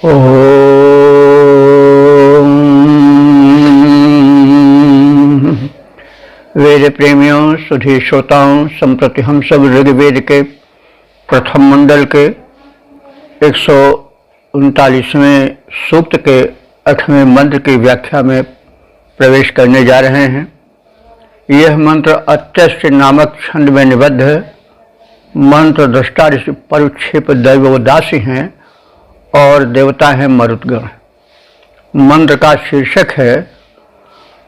ओम। वेद प्रेमियों, सुधी श्रोताओं, संप्रति हम सब ऋग्वेद के प्रथम मंडल के 139वें सूक्त के 8वें मंत्र की व्याख्या में प्रवेश करने जा रहे हैं। यह मंत्र अत्यष्ट नामक छंद में निबद्ध है। मंत्र दृष्टा ऋषि परुक्षेप दैवोदासी हैं और देवता हैं मरुदगण। मंत्र का शीर्षक है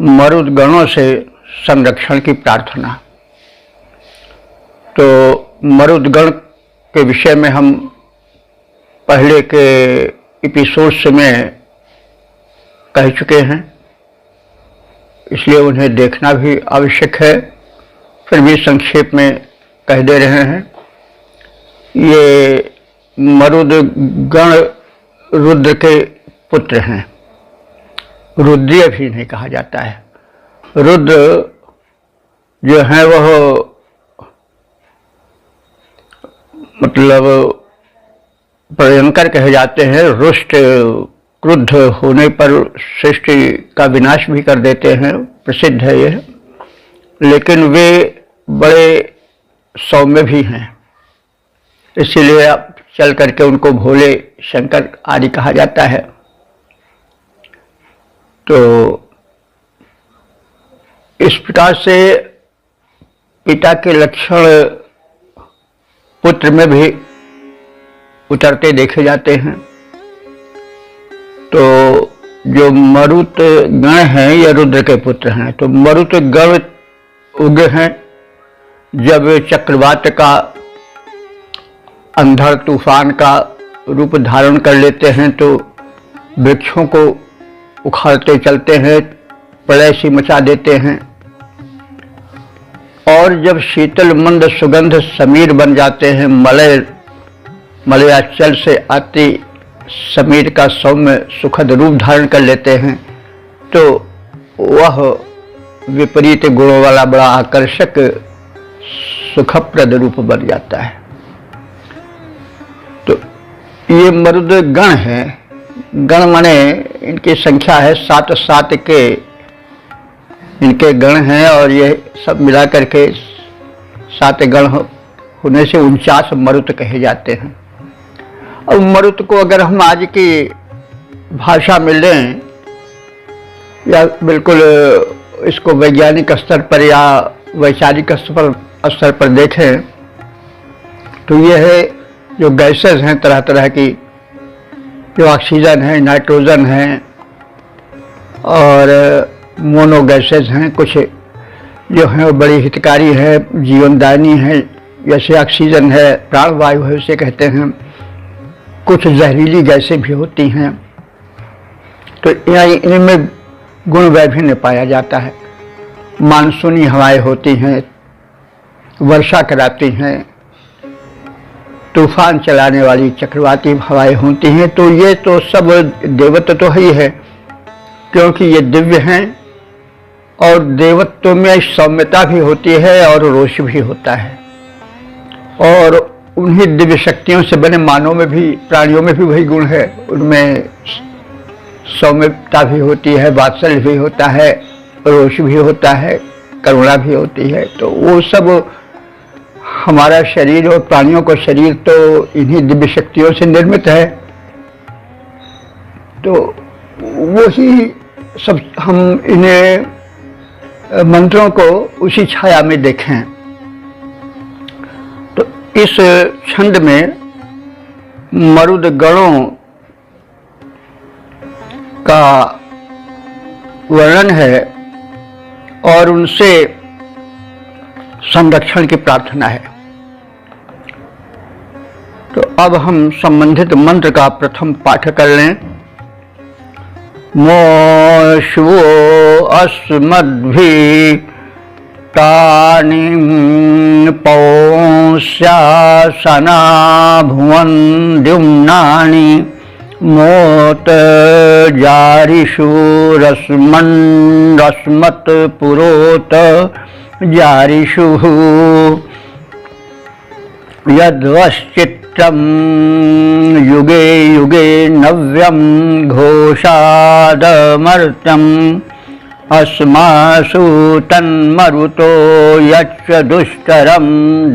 मरुदगणों से संरक्षण की प्रार्थना। तो मरुदगण के विषय में हम पहले के एपिसोड्स में कह चुके हैं, इसलिए उन्हें देखना भी आवश्यक है। फिर भी संक्षेप में कह दे रहे हैं। ये मरुदगण रुद्र के पुत्र हैं। रुद्रीय भी नहीं कहा जाता है। रुद्र जो है वह मतलब भयंकर कहे जाते हैं। रुष्ट क्रुद्ध होने पर सृष्टि का विनाश भी कर देते हैं, प्रसिद्ध है यह। लेकिन वे बड़े सौम्य भी हैं, इसीलिए अब चल करके उनको भोले शंकर आदि कहा जाता है। तो इस प्रकार से पिता के लक्षण पुत्र में भी उतरते देखे जाते हैं। तो जो मरुत गण हैं ये रुद्र के पुत्र हैं। तो मरुत गण उगे हैं जब चक्रवात का अंधड़ तूफान का रूप धारण कर लेते हैं, तो वृक्षों को उखाड़ते चलते हैं, प्रलय सी मचा देते हैं। और जब शीतल मंद सुगंध समीर बन जाते हैं, मलयाचल से आती समीर का सौम्य सुखद रूप धारण कर लेते हैं, तो वह विपरीत गुणों वाला बड़ा आकर्षक सुखप्रद रूप बन जाता है। तो ये मरुद गण है। गण माने इनकी संख्या है 7 के इनके गण हैं, और ये सब मिला करके 7 गण होने से 49 मरुत कहे जाते हैं। अब मरुत को अगर हम आज की भाषा में लें या बिल्कुल इसको वैज्ञानिक स्तर पर या वैचारिक स्तर पर देखें, तो ये है जो गैसेस हैं तरह तरह की, जो ऑक्सीजन है, नाइट्रोजन है और मोनो गैसेस हैं। कुछ जो हैं वो बड़ी हितकारी है, जीवनदायिनी है, जैसे ऑक्सीजन है, प्राणवायु है उसे कहते हैं। कुछ जहरीली गैसें भी होती हैं। तो इनमें गुण वैभिन्न पाया जाता है। मानसूनी हवाएं होती हैं, वर्षा कराती हैं, तूफान चलाने वाली चक्रवाती हवाएं होती हैं। तो ये तो सब देवत्व तो ही है, क्योंकि ये दिव्य हैं और देवत्व में सौम्यता भी होती है और रोष भी होता है। और उन्हीं दिव्य शक्तियों से बने मानव में भी, प्राणियों में भी वही गुण है। उनमें सौम्यता भी होती है, वात्सल्य भी होता है, रोष भी होता है, करुणा भी होती है। तो वो सब हमारा शरीर और प्राणियों का शरीर तो इन्हीं दिव्य शक्तियों से निर्मित है। तो वही सब हम इन्हें मंत्रों को उसी छाया में देखें। तो इस छंद में मरुद गणों का वर्णन है और उनसे संरक्षण की प्रार्थना है। तो अब हम संबंधित मंत्र का प्रथम पाठ कर लें। मोश्वो अस्मद्भि तानि पौंस्यासना भुवन् द्युम्नानि मोत जारिषु रश्मत् पुरोत जारिषु। यद्वश्चित्रं युगे युगे नव्यं घोषादमर्त्यम् अस्मासु तन्मरुतो यच्च दुष्करं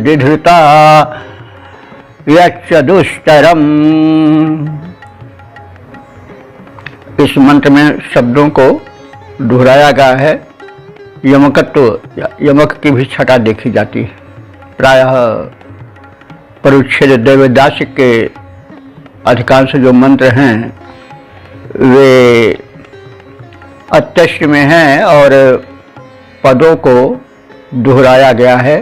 दिधृता यच्च दुष्करम। इस मंत्र में शब्दों को दोहराया गया है। यमकत्व, यमक की भी छटा देखी जाती है। प्रायः परिच्छेद देवदास के अधिकांश जो मंत्र हैं वे अत्यष्ट में हैं और पदों को दोहराया गया है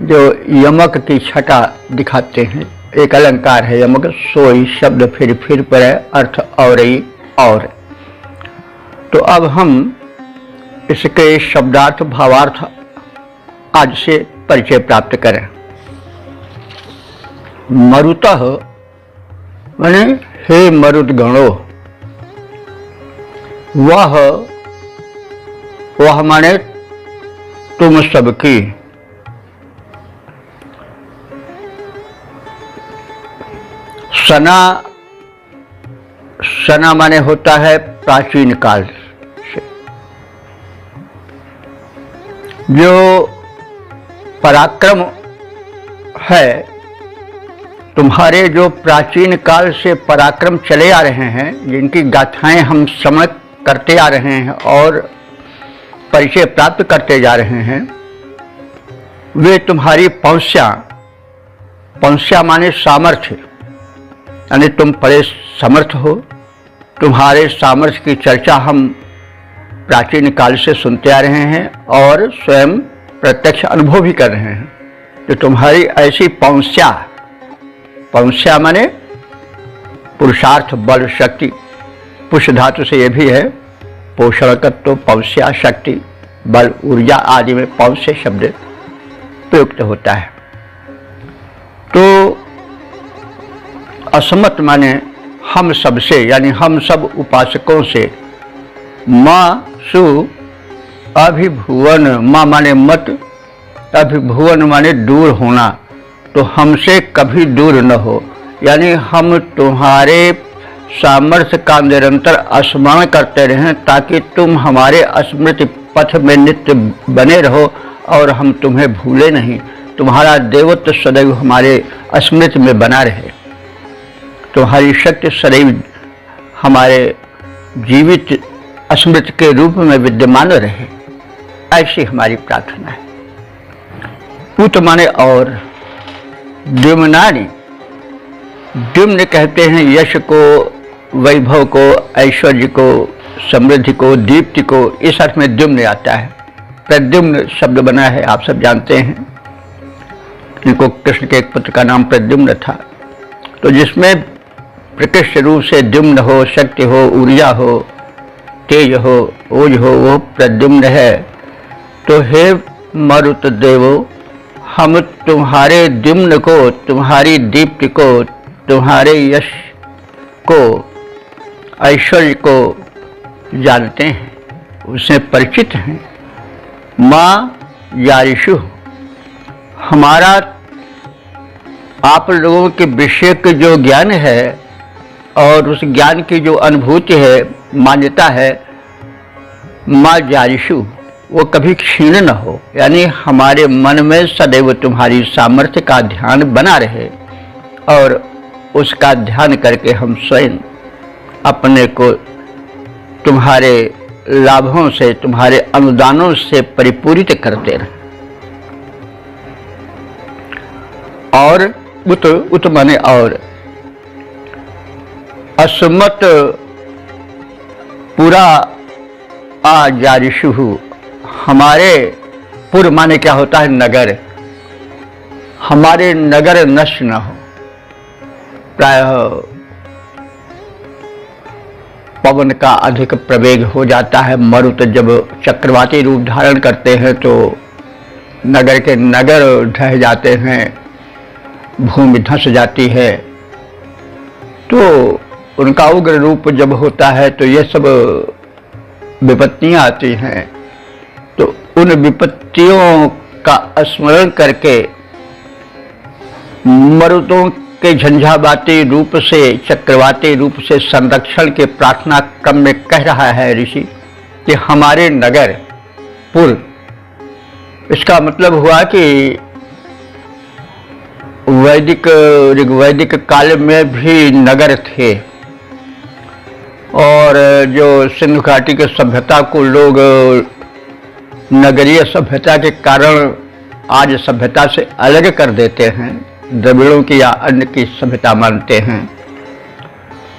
जो यमक की छटा दिखाते हैं। एक अलंकार है यमक, सोई शब्द फिर पर है, अर्थ और ही और। तो अब हम इसके शब्दार्थ भावार्थ आज से परिचय प्राप्त करें। मरुतः माने हे मरुद गणों, वह माने तुम सबकी। सना माने होता है प्राचीन काल से। जो पराक्रम है, तुम्हारे जो प्राचीन काल से पराक्रम चले आ रहे हैं, जिनकी गाथाएं हम श्रवण करते आ रहे हैं और परिचय प्राप्त करते जा रहे हैं, वे तुम्हारी पौंस्या माने सामर्थ्य, यानी तुम बड़े समर्थ हो। तुम्हारे सामर्थ्य की चर्चा हम प्राचीन काल से सुनते आ रहे हैं और स्वयं प्रत्यक्ष अनुभव भी कर रहे हैं। तो तुम्हारी ऐसी पौंस्या माने पुरुषार्थ, बल, शक्ति। पुरुष धातु से यह भी है पोषणकत्व, पौंस्या, शक्ति, बल, ऊर्जा आदि में पौंस्य शब्द प्रयुक्त होता है। तो असमत माने हम सब से, यानी हम सब उपासकों से। माँ सु अभिभुवन, माँ माने मत, अभिभुवन माने दूर होना। तो हमसे कभी दूर न हो, यानी हम तुम्हारे सामर्थ्य का निरंतर स्मरण करते रहें ताकि तुम हमारे स्मृति पथ में नित्य बने रहो और हम तुम्हें भूले नहीं। तुम्हारा देवत्व सदैव हमारे स्मृति में बना रहे, तुम्हारी शक्ति सदैव हमारे जीवित स्मृति के रूप में विद्यमान रहे, ऐसी हमारी प्रार्थना है। पुत माने और, द्युम्नानि, द्युम्न कहते हैं यश को, वैभव को, ऐश्वर्य को, समृद्धि को, दीप्ति को। इस अर्थ में द्युम्न आता है। प्रद्युम्न शब्द बना है, आप सब जानते हैं। इनको कृष्ण के एक पुत्र का नाम प्रद्युम्न था। तो जिसमें प्रकृष्ट रूप से द्युम्न हो, शक्ति हो, ऊर्जा हो, तेज हो, ओज हो, वो प्रद्युम्न है। तो हे मरुत देवो, हम तुम्हारे द्युम्न को, तुम्हारी दीप्ति को, तुम्हारे यश को, ऐश्वर्य को जानते हैं, उससे परिचित हैं। माँ यारिषु, हमारा आप लोगों के विषय के जो ज्ञान है और उस ज्ञान की जो अनुभूति है, मान्यता है, माँ जारिषु, वो कभी क्षीण न हो, यानी हमारे मन में सदैव तुम्हारी सामर्थ्य का ध्यान बना रहे और उसका ध्यान करके हम स्वयं अपने को तुम्हारे लाभों से, तुम्हारे अनुदानों से परिपूरित करते रहे। और उत माने और, असमत पूरा आजारिशु, हमारे पुर माने क्या होता है नगर, हमारे नगर नष्ट न हो। प्रायः पवन का अधिक प्रवेग हो जाता है, मरुत जब चक्रवाती रूप धारण करते हैं तो नगर के नगर ढह जाते हैं, भूमि धंस जाती है। तो उनका उग्र रूप जब होता है तो ये सब विपत्तियां आती हैं। तो उन विपत्तियों का स्मरण करके मरुदों के झंझावाती रूप से, चक्रवाती रूप से संरक्षण के प्रार्थना क्रम में कह रहा है ऋषि कि हमारे नगर पुर। इसका मतलब हुआ कि वैदिक ऋग्वैदिक काल में भी नगर थे, और जो सिंधु घाटी के सभ्यता को लोग नगरीय सभ्यता के कारण आज सभ्यता से अलग कर देते हैं, द्रविड़ों की या अन्य की सभ्यता मानते हैं।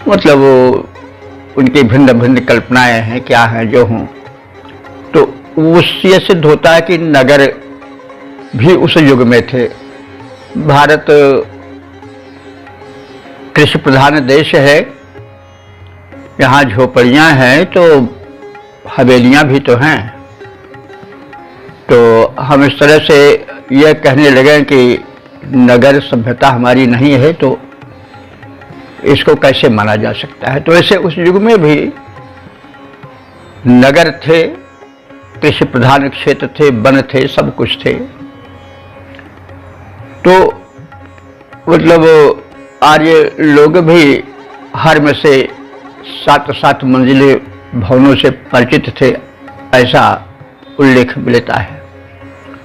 मतलब वो उनकी भिन्न भिन्न कल्पनाएं हैं, क्या हैं जो हों, तो उससे सिद्ध होता है कि नगर भी उस युग में थे। भारत कृषि प्रधान देश है, यहाँ झोपड़ियाँ हैं तो हवेलियाँ भी तो हैं। तो हम इस तरह से यह कहने लगे कि नगर सभ्यता हमारी नहीं है, तो इसको कैसे माना जा सकता है। तो ऐसे उस युग में भी नगर थे, कृषि प्रधान क्षेत्र थे, वन थे, सब कुछ थे। तो मतलब आर्य लोग भी हर में से 7-7 मंजिले भवनों से परिचित थे, ऐसा उल्लेख मिलता है।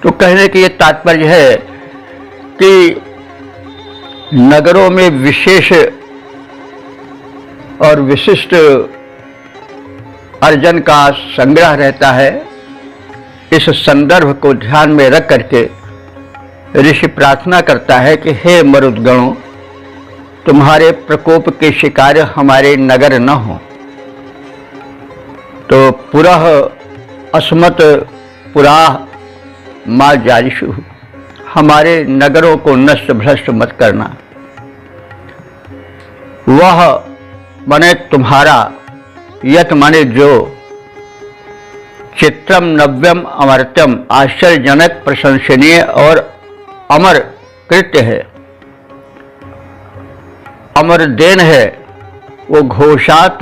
तो कहने की ये तात्पर्य है कि नगरों में विशेष और विशिष्ट अर्जन का संग्रह रहता है। इस संदर्भ को ध्यान में रख करके ऋषि प्रार्थना करता है कि हे मरुदगणों, तुम्हारे प्रकोप के शिकार हमारे नगर न हो। तो पुरः अस्मत् पुराः मा जारिषु, हमारे नगरों को नष्ट भ्रष्ट मत करना। वह माने तुम्हारा, यत माने जो, चित्रम नव्यम अमर्त्यम, आश्चर्यजनक प्रशंसनीय और अमर कृत्य है, अमर देन है। वो घोषात,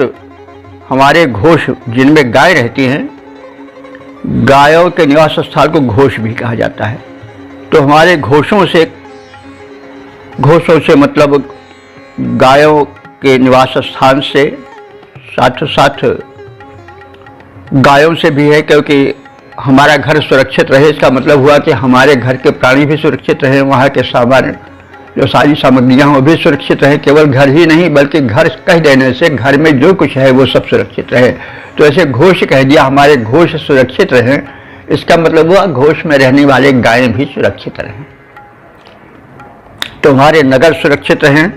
हमारे घोष जिनमें गाय रहती हैं, गायों के निवास स्थान को घोष भी कहा जाता है। तो हमारे घोषों से मतलब गायों के निवास स्थान से साथ साथ गायों से भी है, क्योंकि हमारा घर सुरक्षित रहे, इसका मतलब हुआ कि हमारे घर के प्राणी भी सुरक्षित रहे, वहाँ के सामान जो सारी सामग्रियाँ वो भी सुरक्षित रहे। केवल घर ही नहीं बल्कि घर कह देने से घर में जो कुछ है वो सब सुरक्षित रहे। तो ऐसे घोष कह दिया, हमारे घोष सुरक्षित रहें, इसका मतलब हुआ घोष में रहने वाले गायें भी सुरक्षित रहें। तो हमारे नगर सुरक्षित रहें,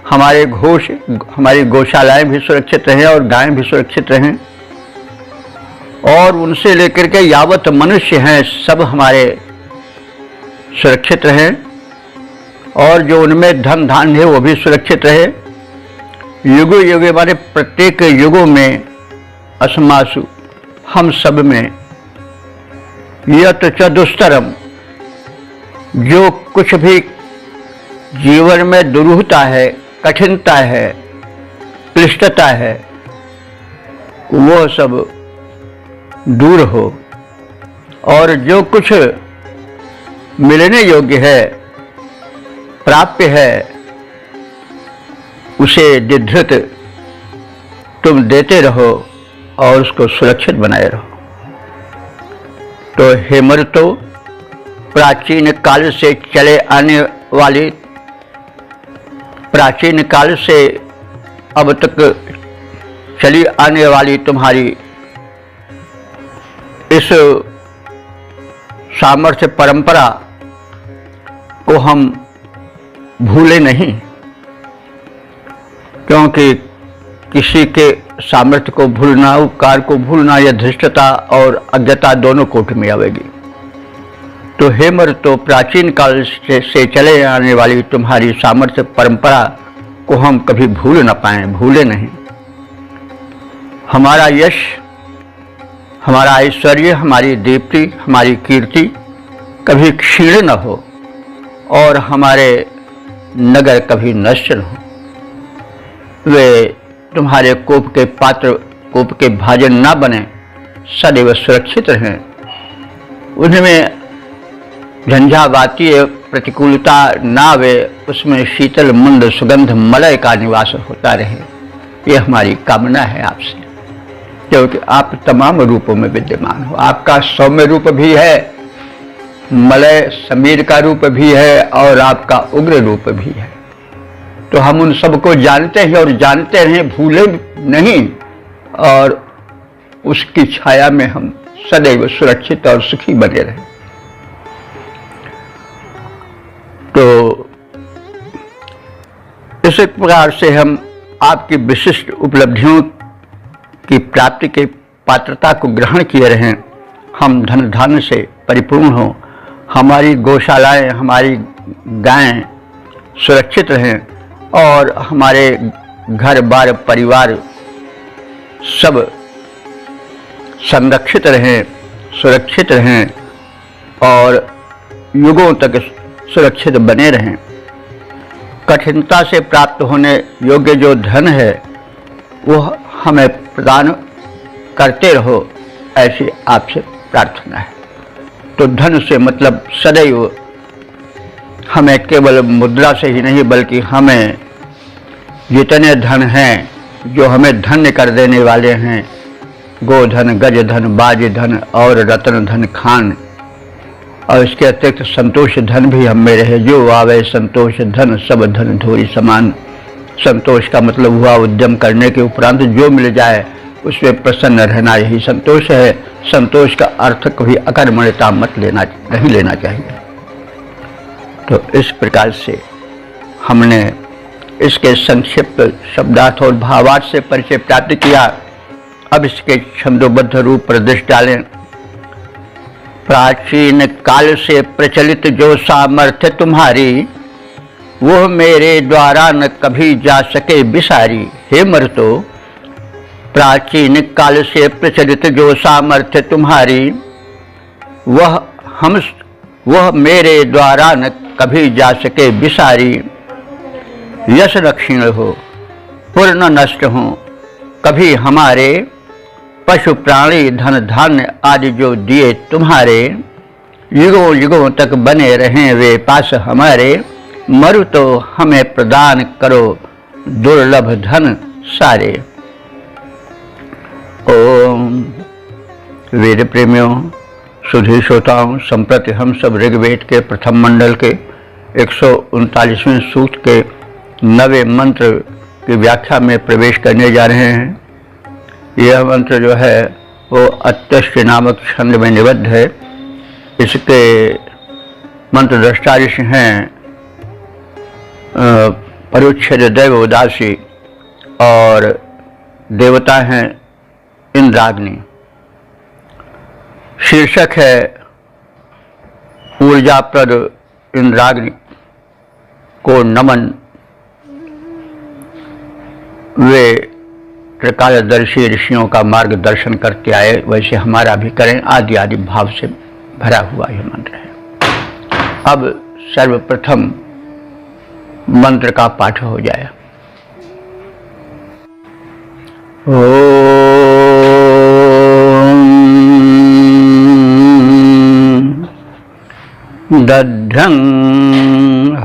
हमारे घोष, हमारी गौशालाएं भी सुरक्षित रहें और गायें भी सुरक्षित रहें, और उनसे लेकर के यावत मनुष्य हैं सब हमारे सुरक्षित रहें, और जो उनमें धन धान्य है वो भी सुरक्षित रहे। युगो युगे माने प्रत्येक युगों में, अस्मासु हम सब में, यत च दुस्तरम, जो कुछ भी जीवन में दुरूहता है, कठिनता है, क्लिष्टता है, वो सब दूर हो, और जो कुछ मिलने योग्य है, प्राप्य है, उसे दिधृत तुम देते रहो और उसको सुरक्षित बनाए रहो। तो हे मरुतो, प्राचीन काल से चले आने वाली, प्राचीन काल से अब तक चली आने वाली तुम्हारी इस सामर्थ्य परंपरा को हम भूले नहीं, क्योंकि किसी के सामर्थ्य को भूलना, उपकार को भूलना, यह धृष्टता और अज्ञता दोनों कोट में आवेगी। तो हे मरुतो, प्राचीन काल से चले आने वाली तुम्हारी सामर्थ्य परंपरा को हम कभी भूल न पाएं, भूले नहीं। हमारा यश, हमारा ऐश्वर्य, हमारी दीप्ति, हमारी कीर्ति कभी क्षीण न हो, और हमारे नगर कभी नष्ट न हो। वे तुम्हारे कोप के पात्र, कोप के भाजन ना बने, सदैव सुरक्षित रहें। उनमें झंझावाती प्रतिकूलता ना आवे, उसमें शीतल मंद सुगंध मलय का निवास होता रहे, ये हमारी कामना है आपसे, क्योंकि आप तमाम रूपों में विद्यमान हो। आपका सौम्य रूप भी है, मलय समीर का रूप भी है और आपका उग्र रूप भी है। तो हम उन सबको जानते हैं और जानते रहें, भूले नहीं, और उसकी छाया में हम सदैव सुरक्षित और सुखी बने रहें। तो इस प्रकार से हम आपकी विशिष्ट उपलब्धियों की प्राप्ति के पात्रता को ग्रहण किए रहें, हम धन धान्य से परिपूर्ण हों, हमारी गौशालाएं, हमारी गायें सुरक्षित रहें और हमारे घर बार परिवार सब संरक्षित रहें, सुरक्षित रहें और युगों तक सुरक्षित बने रहें। कठिनता से प्राप्त होने योग्य जो धन है वो हमें प्रदान करते रहो, ऐसी आपसे प्रार्थना है। तो धन से मतलब सदैव हमें केवल मुद्रा से ही नहीं, बल्कि हमें जितने धन हैं जो हमें धन्य कर देने वाले हैं, गोधन, गजधन, बाजधन और रत्न धन खान, और इसके अतिरिक्त संतोष धन भी हम में रहे। जो आवे संतोष धन, सब धन धोरी समान। संतोष का मतलब हुआ उद्यम करने के उपरांत जो मिल जाए उसमें प्रसन्न रहना, यही संतोष है। संतोष का अर्थ कभी अकर्मण्यता नहीं लेना चाहिए। तो इस प्रकार से हमने इसके संक्षिप्त शब्दार्थ और भावार्थ से परिचय प्राप्त किया। अब इसके छंदोबद्ध रूप प्रदर्श डालें। प्राचीन काल से प्रचलित जो सामर्थ्य तुम्हारी, वो मेरे द्वारा न कभी जा सके बिसारी। हे मर्तो, प्राचीन काल से प्रचलित जो सामर्थ्य तुम्हारी, वह मेरे द्वारा न कभी जा सके बिसारी। यश रक्षण हो, पूर्ण नष्ट हो, कभी हमारे पशु प्राणी धन धान्य आदि जो दिए तुम्हारे, युगों युगों तक बने रहें वे पास हमारे। मरु तो हमें प्रदान करो दुर्लभ धन सारे। ओम। वेद प्रेमियों, सुधी श्रोताओं, संप्रति हम सब ऋग्वेद के प्रथम मंडल के 139वें सूक्त के 9वें मंत्र की व्याख्या में प्रवेश करने जा रहे हैं। यह मंत्र जो है वो अत्यष्ट नामक छंद में निबद्ध है। इसके मंत्र द्रष्टा ऋषि हैं परुच्छेद दैव उदासी और देवता हैं इंद्राग्नि। शीर्षक है ऊर्जाप्रद इंद्राग्नि को नमन। वे त्रिकालदर्शी ऋषियों का मार्गदर्शन करते आए, वैसे हमारा भी करें, आदि आदि भाव से भरा हुआ यह मंत्र है। अब सर्वप्रथम मंत्र का पाठ हो जाए। ओम दध्यं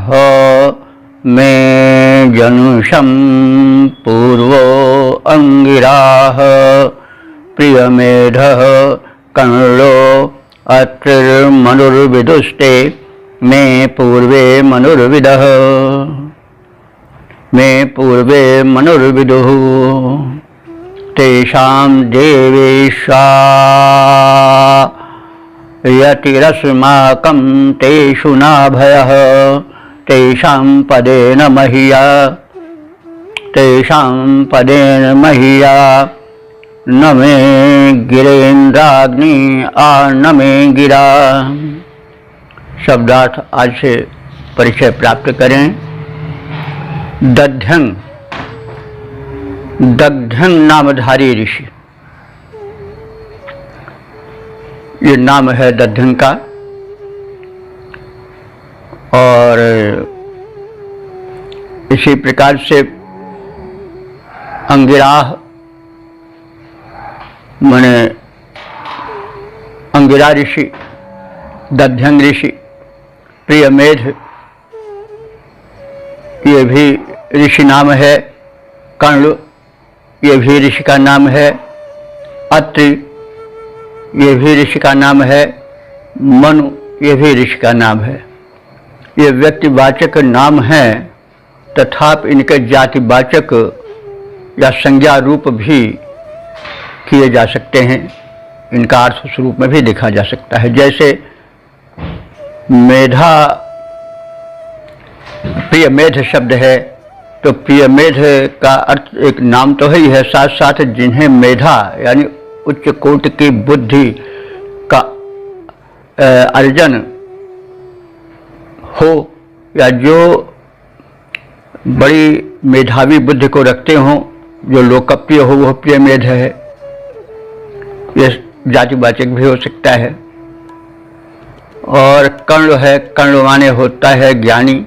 हो में जनुषं पूर्वो अंगिराः प्रियमेधः कण्लो अत्रिर्मनुर्विदुस्ते मे पूर्वे मनुर्विदुः तेषां देवेशा यतिरस्माकं तेषु न भयः तेषां पदेन मह्या न मे गिरेन्द्राग्नि न मे गिरा। शब्दार्थ आज से परिचय प्राप्त करें। दध्यं नामधारी ऋषि, ये नाम है दध्यं का। और इसी प्रकार से अंगिराह माने अंगिरा ऋषि, दध्यं ऋषि प्रियमेध ये भी ऋषि नाम है, कर्ण ये भी ऋषि का नाम है, अत्रि ये भी ऋषि का नाम है, मनु ये भी ऋषि का नाम है। ये व्यक्तिवाचक नाम हैं, तथापि इनके जातिवाचक या संज्ञा रूप भी किए जा सकते हैं, इनका अर्थ स्वरूप में भी देखा जा सकता है। जैसे मेधा प्रियमेध शब्द है, तो प्रियमेध का अर्थ एक नाम तो ही है, साथ साथ जिन्हें मेधा यानी उच्च कोटि की बुद्धि का अर्जन हो या जो बड़ी मेधावी बुद्धि को रखते हों, जो लोकप्रिय हो, वह प्रियमेध है। यह जातिवाचक भी हो सकता है। और कर्ण है, कर्ण माने होता है ज्ञानी,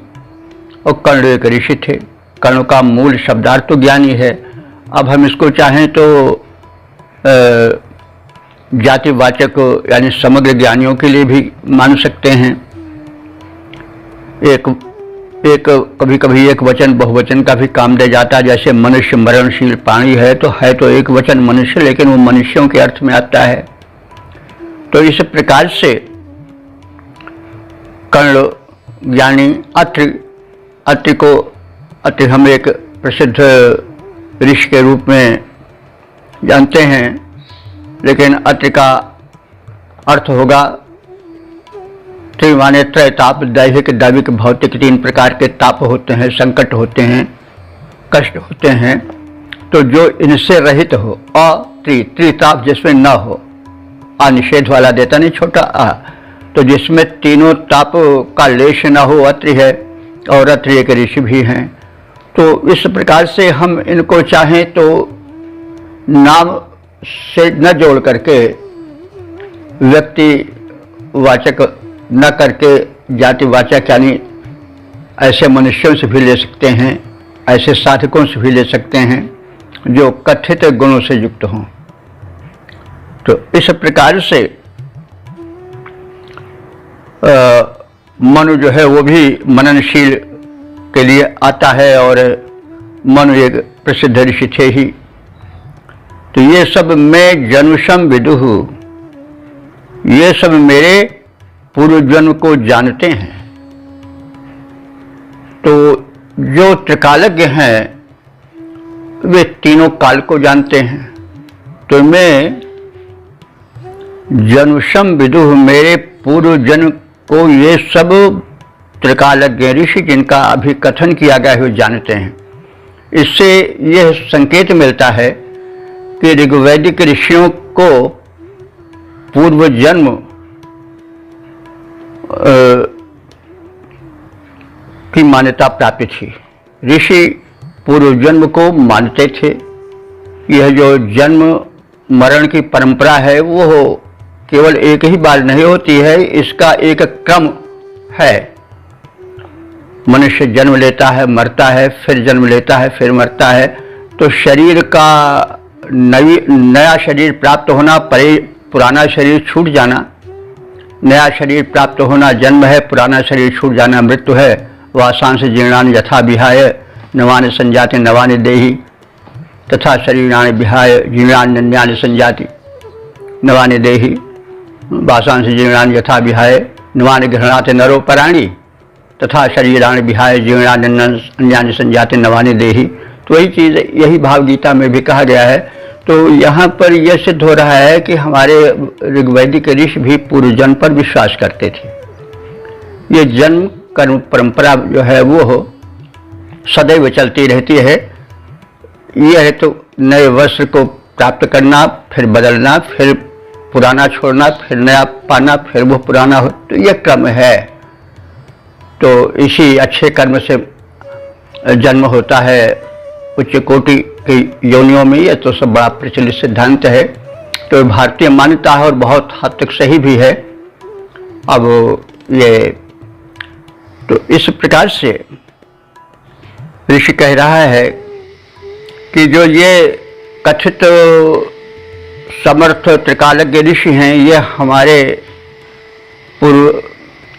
और कर्ण एक ऋषि थे। कर्ण का मूल शब्दार्थ तो ज्ञानी है। अब हम इसको चाहें तो जातिवाचक यानी समग्र ज्ञानियों के लिए भी मान सकते हैं। एक कभी कभी एक वचन बहुवचन का भी काम दे जाता है। जैसे मनुष्य मरणशील प्राणी है तो एक वचन मनुष्य, लेकिन वो मनुष्यों के अर्थ में आता है। तो इस प्रकार से कर्ण ज्ञानी, अत्रि हम एक प्रसिद्ध ऋषि के रूप में जानते हैं, लेकिन अत्रि का अर्थ होगा त्रि माने त्रय ताप, दैहिक दैविक भौतिक, 3 प्रकार के ताप होते हैं, संकट होते हैं, कष्ट होते हैं। तो जो इनसे रहित हो, त्रिताप जिसमें न हो, निषेध वाला देता नहीं छोटा आ, तो जिसमें तीनों ताप का लेश न हो, अत्रि है। और अत्रि एक ऋषि भी हैं। तो इस प्रकार से हम इनको चाहें तो नाम से न जोड़ करके, व्यक्तिवाचक न करके, जातिवाचक यानी ऐसे मनुष्यों से भी ले सकते हैं, ऐसे साधकों से भी ले सकते हैं जो कथित गुणों से युक्त हों। तो इस प्रकार से मनु जो है वो भी मननशील के लिए आता है, और मनु एक प्रसिद्ध ऋषि थे ही। तो ये सब मैं जन्मशम विदुः, ये सब मेरे पूर्व जन्म को जानते हैं। तो जो त्रिकालज्ञ हैं वे तीनों काल को जानते हैं। तो मैं जन्मशम विदुः, मेरे पूर्व जन्म को ये सब त्रिकालज्ञ ऋषि जिनका अभी कथन किया गया है जानते हैं। इससे यह संकेत मिलता है कि ऋग्वैदिक ऋषियों को पूर्व जन्म की मान्यता प्राप्त थी। ऋषि पूर्व जन्म को मानते थे। यह जो जन्म मरण की परंपरा है वो केवल एक ही बार नहीं होती है, इसका एक क्रम है। मनुष्य जन्म लेता है, मरता है, फिर जन्म लेता है, फिर मरता है। तो शरीर का नया शरीर प्राप्त होना, पुराना शरीर छूट जाना, नया शरीर प्राप्त होना जन्म है, पुराना शरीर छूट जाना मृत्यु है। वासांस जीर्णानि यथा विहाय नवानि संजाति नवानि देहि, तथा शरीराणि विहाय जीर्णानि नन्यानि संजाति नवानि देहि। वासांस जीर्णानि यथा विहाय नवानि गृह्णाति नरो पराणि, तथा शरीराणि विहाय जीर्णानि अन्यानि संजाति नवानि देहि। तो वही चीज़, यही भाव गीता में भी कहा गया है। तो यहाँ पर यह सिद्ध हो रहा है कि हमारे ऋग्वैदिक ऋषि भी पूर्व जन्म पर विश्वास करते थे। ये जन्म कर्म परंपरा जो है वो सदैव चलती रहती है। यह है तो नए वस्त्र को प्राप्त करना, फिर बदलना, फिर पुराना छोड़ना, फिर नया पाना, फिर वो पुराना हो, तो यह क्रम है। तो इसी अच्छे कर्म से जन्म होता है उच्च कोटि की योनियों में। यह तो सब बड़ा प्रचलित सिद्धांत है। तो भारतीय मान्यता है और बहुत हद तक सही भी है। अब ये तो इस प्रकार से ऋषि कह रहा है कि जो ये कथित समर्थ त्रिकालज्ञ ऋषि हैं, ये हमारे पूर्व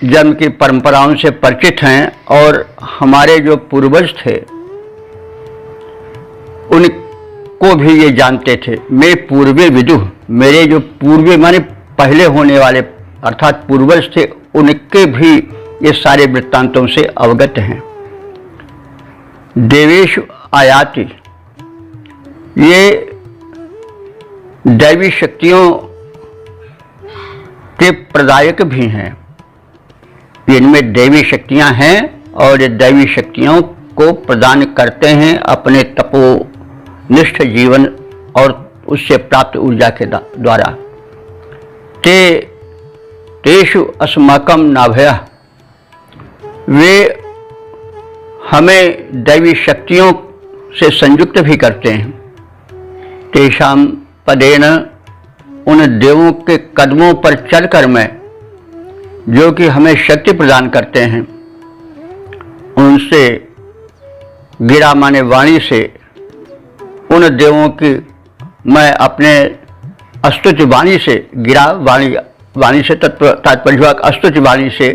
जन्म की परंपराओं से परिचित हैं और हमारे जो पूर्वज थे उनको भी ये जानते थे। मैं पूर्वे विदुः, मेरे जो पूर्वे माने पहले होने वाले अर्थात पूर्वज थे, उनके भी ये सारे वृत्तांतों से अवगत हैं। देवेषु आयाति, ये दैवी शक्तियों के प्रदायक भी हैं। इनमें दैवी शक्तियां हैं और ये दैवी शक्तियों को प्रदान करते हैं अपने तपोनिष्ठ जीवन और उससे प्राप्त ऊर्जा के द्वारा। तेषु अस्माकं नाभयः, वे हमें दैवी शक्तियों से संयुक्त भी करते हैं। तेषां पदेन, उन देवों के कदमों पर चलकर मैं, जो कि हमें शक्ति प्रदान करते हैं, उनसे गिरा माने वाणी से, उन देवों की मैं अपने स्तुति वाणी से, गिरा वाणी से तात्पर्य स्तुति वाणी से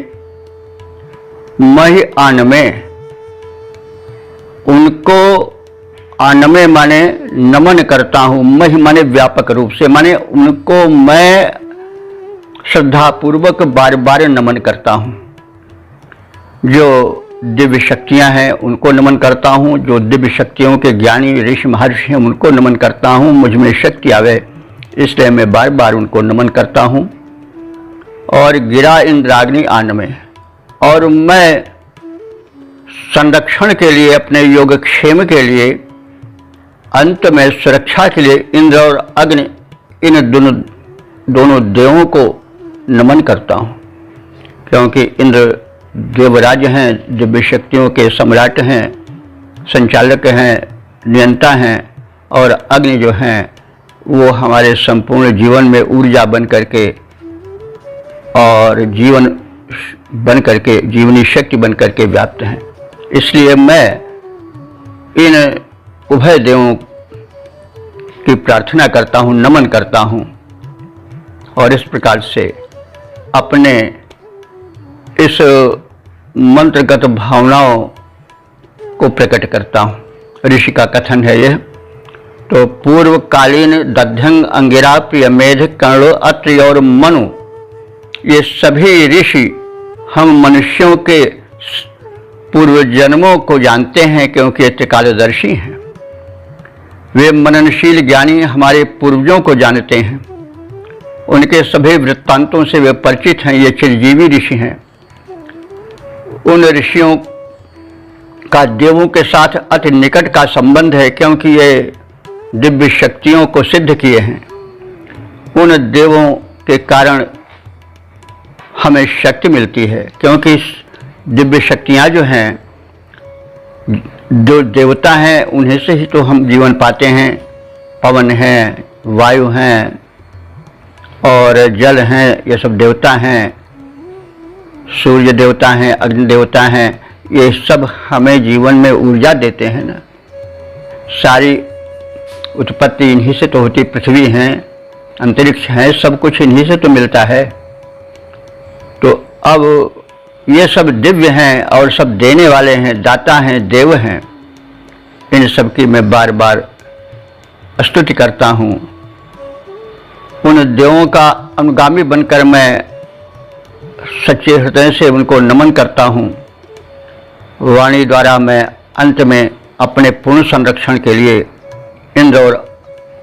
मही आनमे, उनको आनमे माने नमन करता हूँ। मही माने व्यापक रूप से, माने उनको मैं श्रद्धापूर्वक बार बार नमन करता हूँ। जो दिव्य शक्तियाँ हैं उनको नमन करता हूँ, जो दिव्य शक्तियों के ज्ञानी ऋषि महर्षि हैं उनको नमन करता हूँ। मुझ में शक्ति आवे इसलिए मैं बार बार उनको नमन करता हूँ। और गिरा इंद्राग्नि आनमे, और मैं संरक्षण के लिए, अपने योगक्षेम के लिए, अंत में सुरक्षा के लिए इंद्र और अग्नि, इन दोनों देवों को नमन करता हूँ। क्योंकि इंद्र देवराज हैं, दिव्य शक्तियों के सम्राट हैं, संचालक हैं, नियंता हैं, और अग्नि जो हैं वो हमारे संपूर्ण जीवन में ऊर्जा बन करके और जीवन बन करके, जीवनी शक्ति बन करके व्याप्त हैं। इसलिए मैं इन उभय देवों की प्रार्थना करता हूँ, नमन करता हूँ, और इस प्रकार से अपने इस मंत्रगत भावनाओं को प्रकट करता हूँ। ऋषि का कथन है यह। तो पूर्वकालीन दध्यंग, अंगिरा, प्रियमेध, कर्ण, अत्रि और मनु, ये सभी ऋषि हम मनुष्यों के पूर्व जन्मों को जानते हैं, क्योंकि ये त्रिकालदर्शी हैं। वे मननशील ज्ञानी हमारे पूर्वजों को जानते हैं, उनके सभी वृत्तांतों से वे परिचित हैं। ये चिरजीवी ऋषि हैं। उन ऋषियों का देवों के साथ अति निकट का संबंध है, क्योंकि ये दिव्य शक्तियों को सिद्ध किए हैं। उन देवों के कारण हमें शक्ति मिलती है, क्योंकि दिव्य शक्तियाँ जो हैं, जो देवता हैं, उन्हीं से ही तो हम जीवन पाते हैं। पवन हैं, वायु हैं और जल हैं, ये सब देवता हैं। सूर्य देवता हैं, अग्नि देवता हैं, ये सब हमें जीवन में ऊर्जा देते हैं ना। सारी उत्पत्ति इन्हीं से तो होती, पृथ्वी हैं, अंतरिक्ष हैं, सब कुछ इन्हीं से तो मिलता है। तो अब ये सब दिव्य हैं और सब देने वाले हैं, दाता हैं, देव हैं। इन सब की मैं बार बार स्तुति करता हूँ। उन देवों का अनुगामी बनकर मैं सच्चे हृदय से उनको नमन करता हूँ। वाणी द्वारा मैं अंत में अपने पूर्ण संरक्षण के लिए इंद्र और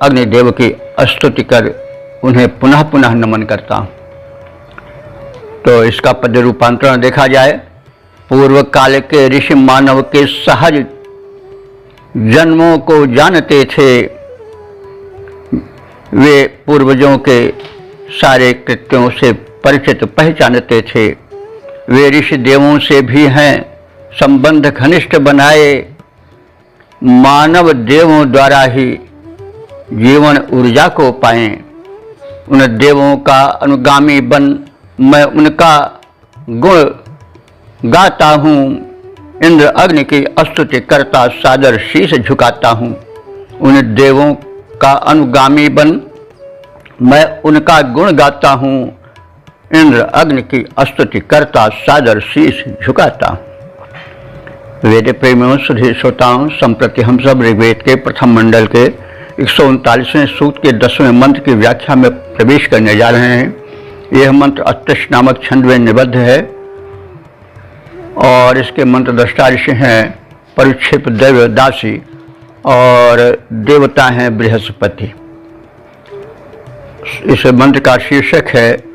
अग्निदेव की स्तुति कर उन्हें पुनः पुनः नमन करता हूँ। तो इसका पद रूपांतरण देखा जाए, पूर्व काल के ऋषि मानव के सहज जन्मों को जानते थे। वे पूर्वजों के सारे कृत्यों से परिचित पहचानते थे। वे ऋषि देवों से भी हैं संबंध घनिष्ठ बनाए। मानव देवों द्वारा ही जीवन ऊर्जा को पाएं। उन देवों का अनुगामी बन मैं उनका गुण गाता हूँ। इंद्र अग्नि की स्तुति करता सादर शीश झुकाता हूँ। उन देवों का अनुगामी बन मैं उनका गुण गाता हूँ इंद्र अग्नि की स्तुति करता सादर शीश झुकाता। वेद प्रेमियों सुधीर श्रोताओं, संप्रति हम सब ऋग्वेद के प्रथम मंडल के 139वें सूक्त के 10वें मंत्र की व्याख्या में प्रवेश करने जा रहे हैं। यह मंत्र अत्यष्ट नामक छंद में निबद्ध है और इसके मंत्र दृष्टा ऋषि हैं परीक्षिप देवदासी और देवता हैं बृहस्पति। इस मंत्र का शीर्षक है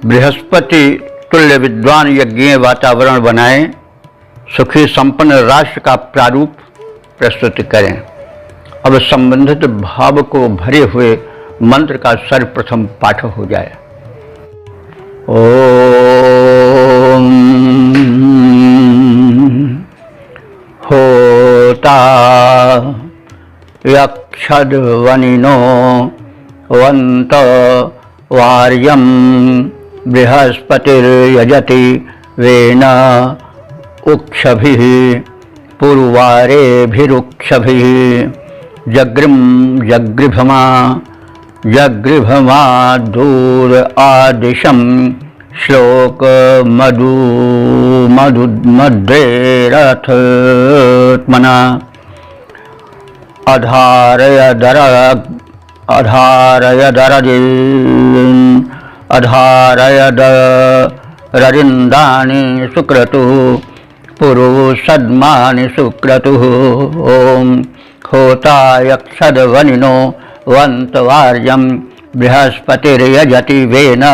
बृहस्पति तुल्य विद्वान यज्ञ वातावरण बनाएं, सुखी संपन्न राष्ट्र का प्रारूप प्रस्तुत करें। अब संबंधित भाव को भरे हुए मंत्र का सर्वप्रथम पाठ हो जाए। ओम होता यक्षद्वनिनो वंत वार्यं बृहस्पतिर्यजति वेन उक्षभिः पूर्वारेभिरुक्षभिः जगृं जगृभमा दूर आदिशं श्लोक मधुरेरथमना अधारयदरिन्दानि सुक्रतुः पुरुषद्मानि सुक्रतुः। ओम होता यक्षद्वनिनो वंतवार्यं बृहस्पतिर्यजति वेन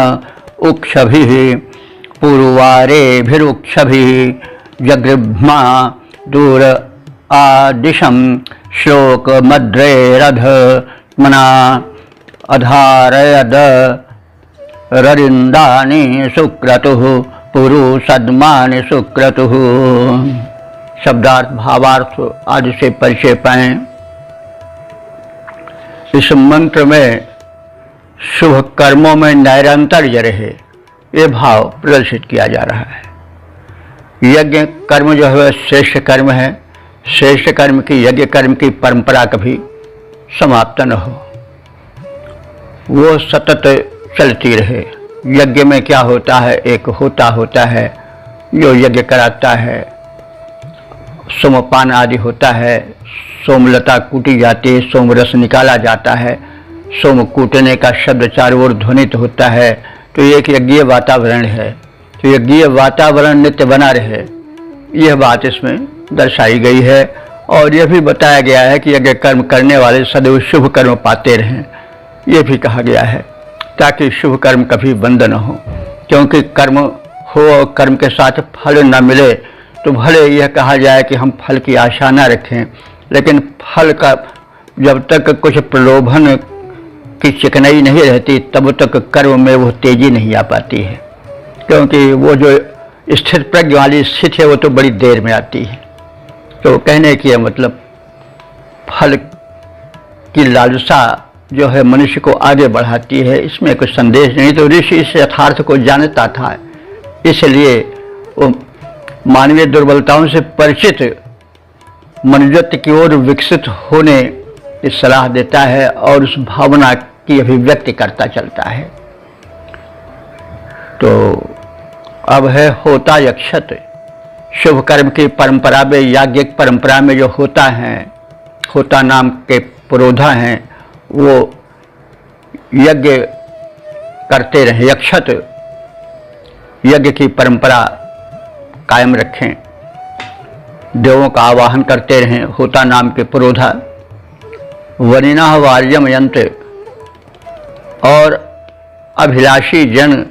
उक्षभिः पूर्वारेभिरुक्षभिः जगृह्मा दूर आदिशं श्लोकमद्रेरधमना अधारयदरिन्दानि सुक्रतुः पुरुषद्मानि सुक्रतुः। शब्दार्थ भावार्थ आदि से परिचय पाएं। इस मंत्र में शुभ कर्मों में नैरंतर्य रहे, ये भाव प्रदर्शित किया जा रहा है। यज्ञ कर्म जो है श्रेष्ठ कर्म है। श्रेष्ठ कर्म की यज्ञ कर्म की परंपरा कभी समाप्त न हो, वो सतत चलती रहे। यज्ञ में क्या होता है, एक होता है जो यज्ञ कराता है, सोमपान आदि होता है, सोमलता कूटी जाती है, सोमरस निकाला जाता है, सोम कूटने का शब्द चारों ओर ध्वनित होता है, तो ये एक यज्ञीय वातावरण है। तो यज्ञीय वातावरण नित्य बना रहे, यह बात इसमें दर्शाई गई है। और यह भी बताया गया है कि यज्ञ कर्म करने वाले सदैव शुभ कर्म पाते रहें, यह भी कहा गया है, ताकि शुभ कर्म कभी बंद न हो। क्योंकि कर्म हो और कर्म के साथ फल न मिले तो भले यह कहा जाए कि हम फल की आशा न रखें, लेकिन फल का जब तक कुछ प्रलोभन की चिकनाई नहीं रहती तब तक कर्म में वो तेजी नहीं आ पाती है। क्योंकि वो जो स्थिर प्रज्ञ वाली स्थिति है वो तो बड़ी देर में आती है। तो कहने की मतलब फल की लालसा जो है मनुष्य को आगे बढ़ाती है, इसमें कुछ संदेश नहीं। तो ऋषि इस यथार्थ को जानता था, इसलिए वो मानवीय दुर्बलताओं से परिचित मनुष्यत्व की ओर विकसित होने की सलाह देता है और उस भावना की अभिव्यक्ति करता चलता है। तो अब है होता यक्षत। शुभ कर्म की परंपरा में, याज्ञिक परंपरा में जो होता है, होता नाम के पुरोधा हैं, वो यज्ञ करते रहें, यक्षत यज्ञ की परंपरा कायम रखें, देवों का आवाहन करते रहें। होता नाम के पुरोधा वनिना वार्यम यंत्र, और अभिलाषी जन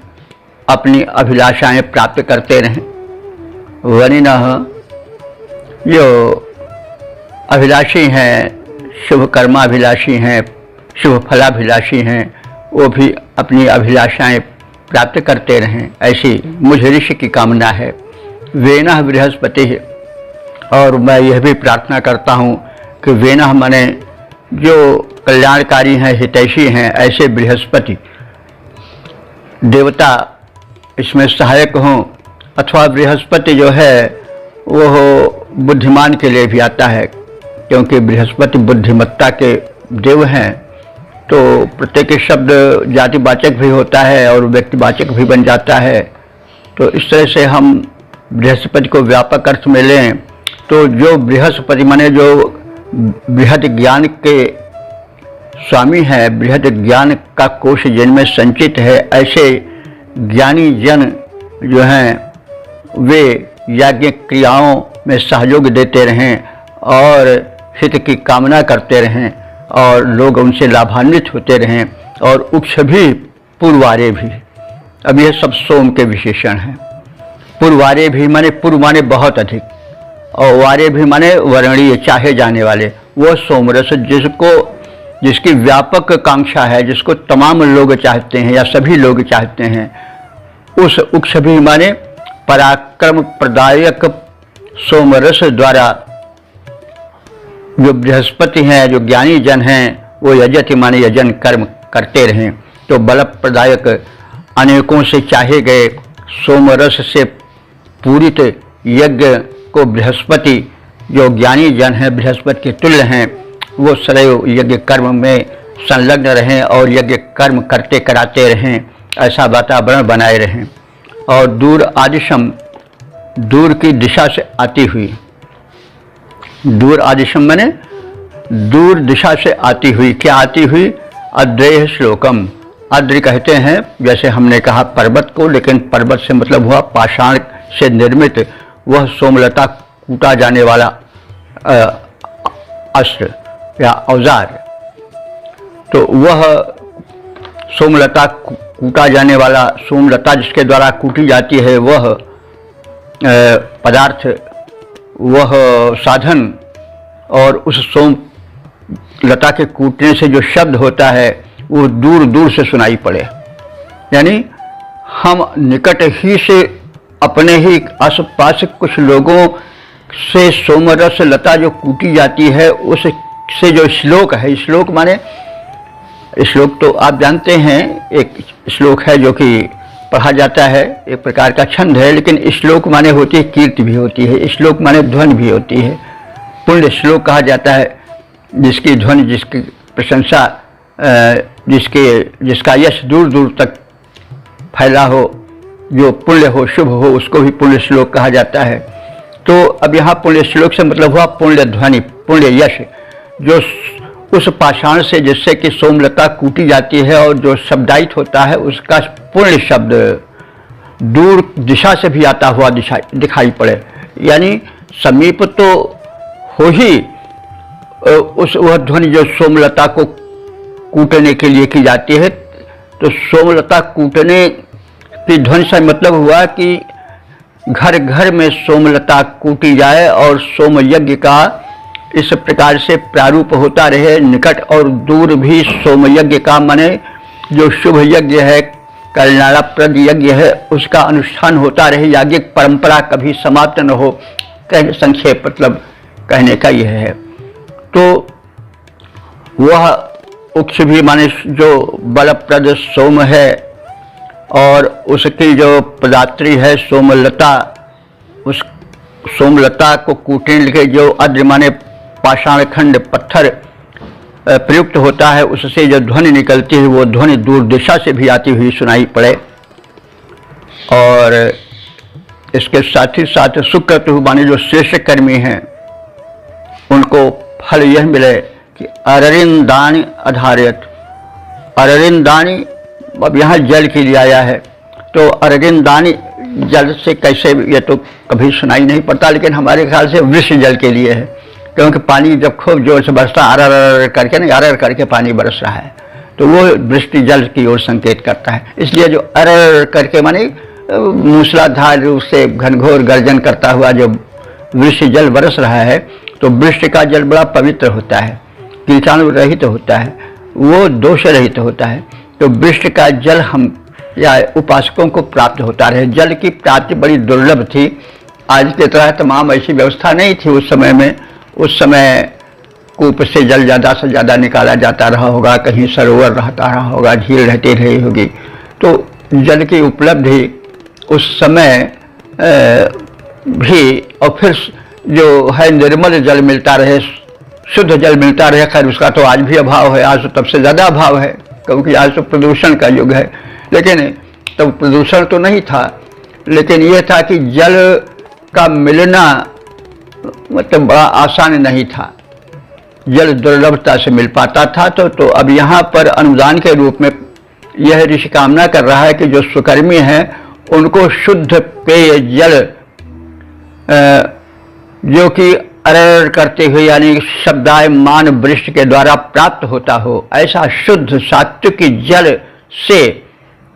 अपनी अभिलाषाएं प्राप्त करते रहें। वनिना जो अभिलाषी हैं, शुभ कर्माभिलाषी हैं, शुभ फलाभिलाषी हैं, वो भी अपनी अभिलाषाएं प्राप्त करते रहें, ऐसी मुझ ऋषि की कामना है। वेनः बृहस्पति, और मैं यह भी प्रार्थना करता हूँ कि वेनः माने जो कल्याणकारी हैं, हितैषी हैं, ऐसे बृहस्पति देवता इसमें सहायक हों। अथवा बृहस्पति जो है वो बुद्धिमान के लिए भी आता है, क्योंकि बृहस्पति बुद्धिमत्ता के देव हैं तो प्रत्येक शब्द जातिवाचक भी होता है और व्यक्तिवाचक भी बन जाता है। तो इस तरह से हम बृहस्पति को व्यापक अर्थ में लें तो जो बृहस्पति माने जो बृहद ज्ञान के स्वामी है, बृहद ज्ञान का कोश जिनमें संचित है, ऐसे ज्ञानी जन जो हैं वे यज्ञ क्रियाओं में सहयोग देते रहें और हित की कामना करते रहें और लोग उनसे लाभान्वित होते रहें। और उक्ष भी पूर्वारे भी, अब ये सब सोम के विशेषण हैं। पूर्वारे भी माने पूर्व माने बहुत अधिक, और वारे भी माने वर्णीय चाहे जाने वाले, वो सोमरस जिसकी व्यापक कांक्षा है, जिसको तमाम लोग चाहते हैं या सभी लोग चाहते हैं, उस उक्ष भी माने पराक्रम प्रदायक सोमरस द्वारा जो बृहस्पति हैं, जो ज्ञानी जन हैं, वो यजति माने यजन कर्म करते रहें। तो बल प्रदायक अनेकों से चाहे गए सोमरस से पूरित यज्ञ को बृहस्पति जो ज्ञानी जन हैं, बृहस्पति के तुल्य हैं, वो सदैव यज्ञ कर्म में संलग्न रहें और यज्ञ कर्म करते कराते रहें, ऐसा वातावरण बनाए रहें। और दूर आदिशम, दूर की दिशा से आती हुई, दूर आदिशम माने दूर दिशा से आती हुई, क्या आती हुई? अद्रेह श्लोकम, अद्र कहते हैं जैसे हमने कहा पर्वत को, लेकिन पर्वत से मतलब हुआ पाषाण से निर्मित वह सोमलता कूटा जाने वाला अस्त्र या औजार। तो वह सोमलता कूटा जाने वाला, सोमलता जिसके द्वारा कूटी जाती है, वह पदार्थ, वह साधन, और उस सोम लता के कूटने से जो शब्द होता है वो दूर दूर से सुनाई पड़े। यानी हम निकट ही से अपने ही आसपास कुछ लोगों से सोमरस लता जो कूटी जाती है उससे जो श्लोक है, श्लोक माने श्लोक तो आप जानते हैं, एक श्लोक है जो कि पढ़ा जाता है, एक प्रकार का छंद है, लेकिन श्लोक माने होती है कीर्ति भी होती है, श्लोक माने ध्वनि भी होती है। पुण्य श्लोक कहा जाता है जिसकी ध्वनि, जिसकी प्रशंसा, जिसका यश दूर दूर तक फैला हो, जो पुण्य हो, शुभ हो, उसको भी पुण्य श्लोक कहा जाता है। तो अब यहाँ पुण्य श्लोक से मतलब हुआ पुण्य ध्वनि, पुण्य यश, जो उस पाषाण से जिससे कि सोमलता कूटी जाती है और जो शब्दायित होता है, उसका पुण्य शब्द दूर दिशा से भी आता हुआ दिखाई पड़े। यानी समीप तो हो ही उस वह ध्वनि जो सोमलता को कूटने के लिए की जाती है, तो सोमलता कूटने की ध्वनि से मतलब हुआ कि घर घर में सोमलता कूटी जाए और सोम यज्ञ का इस प्रकार से प्रारूप होता रहे, निकट और दूर भी सोम यज्ञ का माने जो शुभ यज्ञ है, कल्याणप्रद यज्ञ है, उसका अनुष्ठान होता रहे, याज्ञिक परंपरा कभी समाप्त न हो। संक्षेप मतलब कहने का यह है। तो वह उक्ष भी माने जो बलप्रद सोम है और उसकी जो प्रदात्री है सोमलता, उस सोमलता को कूटने के जो अद्र माने पाषाण खंड पत्थर प्रयुक्त होता है, उससे जो ध्वनि निकलती है वो ध्वनि दूर दिशा से भी आती हुई सुनाई पड़े। और इसके साथ ही साथ सुक्रतु माने जो श्रेष्ठ कर्मी हैं उनको फल यह मिले कि अररिंदानी आधारित, अररिंदानी अब यहाँ जल के लिए आया है, तो अररिंदानी जल से कैसे, ये तो कभी सुनाई नहीं पड़ता, लेकिन हमारे ख्याल से वृक्ष जल के लिए है, क्योंकि पानी जब खूब जोर से बरसता, अरर करके ना, अरर करके पानी बरस रहा है, तो वो वृष्टि जल की ओर संकेत करता है। इसलिए जो अरर करके माने मूसलाधार रूप से घनघोर गर्जन करता हुआ जो वृष्टि जल बरस रहा है, तो वृष्टि का जल बड़ा पवित्र होता है, कीटाणु रहित होता है, वो दोष रहित होता है। तो वृष्टि का जल हम या उपासकों को प्राप्त होता रहे। जल की प्राप्ति बड़ी दुर्लभ थी, आज की तरह तमाम ऐसी व्यवस्था नहीं थी उस समय में। उस समय कूप से जल ज़्यादा से ज़्यादा निकाला जाता रहा होगा, कहीं सरोवर रहता रहा होगा, झील रहती रही होगी, तो जल की उपलब्धि उस समय भी, और फिर जो है निर्मल जल मिलता रहे, शुद्ध जल मिलता रहे। खैर उसका तो आज भी अभाव है, आज तो तब से ज़्यादा अभाव है, क्योंकि आज तो प्रदूषण का युग है। लेकिन तब प्रदूषण तो नहीं था, लेकिन यह था कि जल का मिलना मतलब बड़ा आसान नहीं था, जल दुर्लभता से मिल पाता था। तो अब यहाँ पर अनुदान के रूप में यह ऋषि कामना कर रहा है कि जो सुकर्मी हैं उनको शुद्ध पेय जल जो कि अरर करते हुए यानी शब्दायमान वृष्टि के द्वारा प्राप्त होता हो, ऐसा शुद्ध सात्विक जल से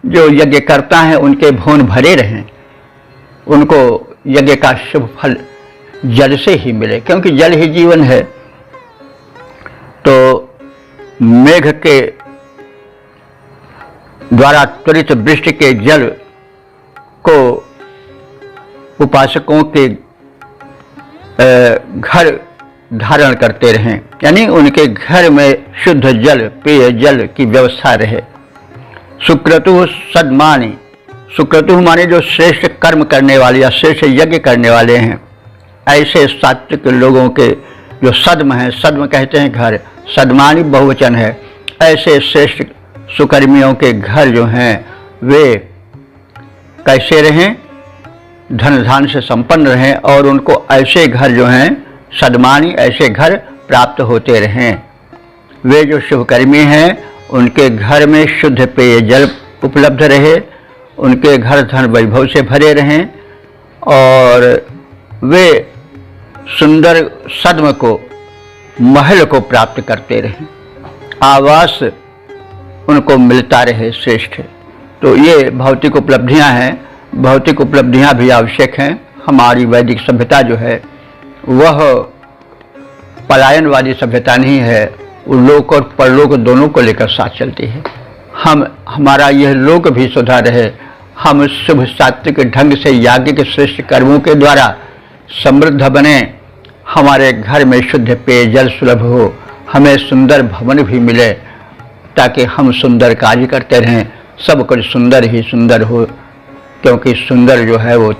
जो यज्ञ करता है उनके भुवन भरे रहें, उनको यज्ञ का शुभ फल जल से ही मिले, क्योंकि जल ही जीवन है। तो मेघ के द्वारा त्वरित वृष्टि के जल को उपासकों के घर धारण करते रहें, यानी उनके घर में शुद्ध जल पेय जल की व्यवस्था रहे। सुक्रतु सद्मानी, सुक्रतु माने जो श्रेष्ठ कर्म करने वाले या श्रेष्ठ यज्ञ करने वाले हैं, ऐसे सात्विक लोगों के जो सद्म हैं, सद्म कहते हैं घर, सद्मानी बहुवचन है, ऐसे श्रेष्ठ सुकर्मियों के घर जो हैं वे कैसे रहें, धन धान से संपन्न रहें और उनको ऐसे घर जो हैं सद्मानी ऐसे घर प्राप्त होते रहें। वे जो शुभकर्मी हैं उनके घर में शुद्ध पेय जल उपलब्ध रहे, उनके घर धन वैभव से भरे रहें और वे सुंदर सद्म को महल को प्राप्त करते रहें, आवास उनको मिलता रहे श्रेष्ठ। तो ये भौतिक उपलब्धियां हैं, भौतिक उपलब्धियां भी आवश्यक हैं। हमारी वैदिक सभ्यता जो है वह पलायनवादी सभ्यता नहीं है, वो लोक और परलोक दोनों को लेकर साथ चलती है। हमारा यह लोक भी सुधार रहे, हम शुभ सात्विक ढंग से याज्ञिक श्रेष्ठ कर्मों के द्वारा समृद्ध बने, हमारे घर में शुद्ध पेयजल सुलभ हो, हमें सुंदर भवन भी मिले ताकि हम सुंदर कार्य करते रहें, सब कुछ सुंदर ही सुंदर हो, क्योंकि सुंदर जो है वो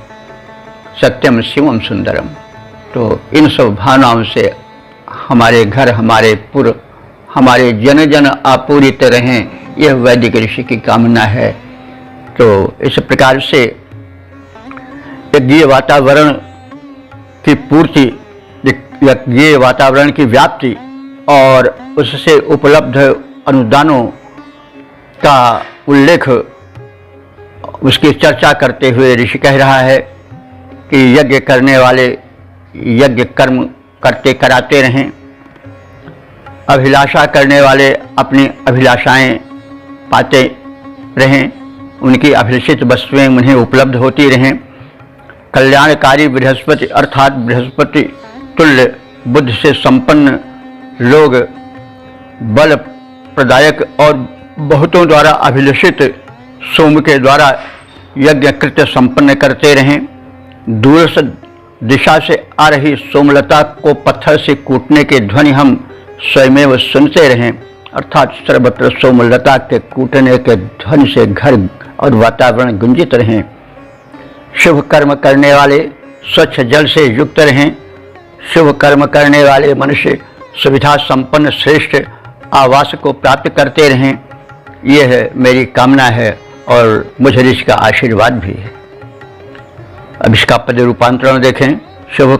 सत्यम शिवम सुंदरम। तो इन सब भावनाओं से हमारे घर हमारे पुर हमारे जन जन आपूरित रहें, यह वैदिक ऋषि की कामना है। तो इस प्रकार से यज्ञीय वातावरण की पूर्ति, यज्ञीय वातावरण की व्याप्ति और उससे उपलब्ध अनुदानों का उल्लेख, उसकी चर्चा करते हुए ऋषि कह रहा है कि यज्ञ करने वाले यज्ञ कर्म करते कराते रहें, अभिलाषा करने वाले अपनी अभिलाषाएं पाते रहें, उनकी अभिलषित वस्तुएं उन्हें उपलब्ध होती रहें। कल्याणकारी बृहस्पति अर्थात बृहस्पति तुल्य बुद्धि से संपन्न लोग बल प्रदायक और बहुतों द्वारा अभिलषित सोम के द्वारा यज्ञ कृत्य संपन्न करते रहें। दूर से दिशा से आ रही सोमलता को पत्थर से कूटने के ध्वनि हम स्वयमेव सुनते रहें, अर्थात सर्वत्र सोमलता के कूटने के ध्वनि से घर और वातावरण गुंजित रहें। शुभ कर्म करने वाले स्वच्छ जल से युक्त रहें, शुभ कर्म करने वाले मनुष्य सुविधा संपन्न श्रेष्ठ आवास को प्राप्त करते रहें, यह मेरी कामना है और मुझे इसका आशीर्वाद भी है। अब इसका पद रूपांतरण देखें। शुभ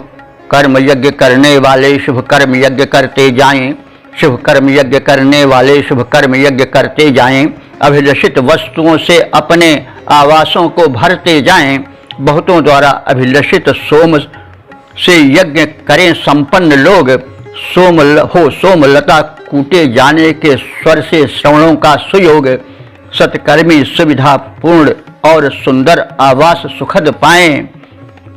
कर्म यज्ञ करने वाले शुभ कर्म यज्ञ करते जाएं, शुभ कर्म यज्ञ करने वाले शुभ कर्म यज्ञ करते जाएं, अभिलषित वस्तुओं से अपने आवासों को भरते जाएं, बहुतों द्वारा अभिलषित सोम से यज्ञ करें संपन्न लोग, सोमलता कूटे जाने के स्वर से श्रवणों का सुयोग, सत्कर्मी सुविधा पूर्ण और सुंदर आवास सुखद पाएं,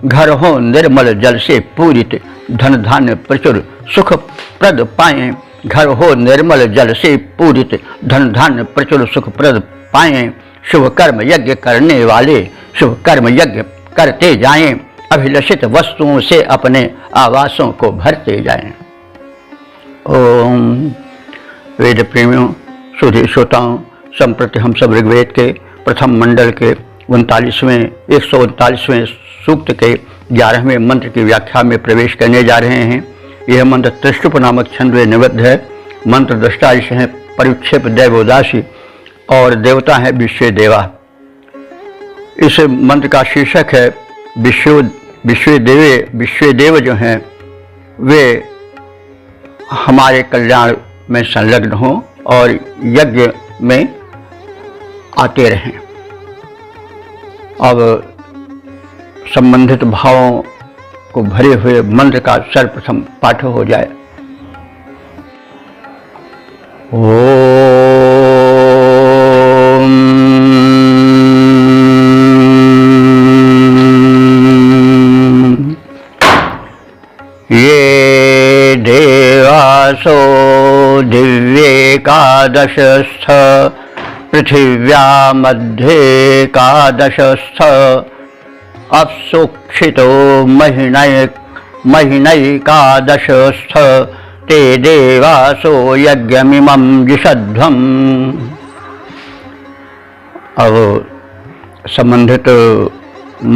घर हो निर्मल जल से पूरित, धन धान्य प्रचुर सुखप्रद पाएं, घर हो निर्मल जल से पूरित, धन धान्य प्रचुर सुखप्रद पाएं, शुभ कर्म यज्ञ करने वाले शुभ कर्म यज्ञ करते जाएं, अभिलषित वस्तुओं से अपने आवासों को भरते जाएं। ओम वेद प्रेमियों सुधी श्रोताओं, संप्रति हम सब ऋग्वेद के प्रथम मंडल के 139वें सूक्त के 11वें मंत्र की व्याख्या में प्रवेश करने जा रहे हैं। यह मंत्र त्रिष्टुप नामक छंद में निबद्ध है। मंत्र दृष्टा ऋषि हैं परिक्षेप दैवोदासी और देवता हैं विश्व देवा। इस मंत्र का शीर्षक है विश्व देव जो हैं वे हमारे कल्याण में संलग्न हों और यज्ञ में आते रहें। अब संबंधित भावों को भरे हुए मंत्र का सर्वप्रथम पाठ हो जाए। ये देवासो दिव्येकादशस्थ पृथिव्या मध्येकादशस्थ अपसुक्षितो महिनैकादशस्थ ते देवासो यज्ञमिमं जिषध्वम्। अब संबंधित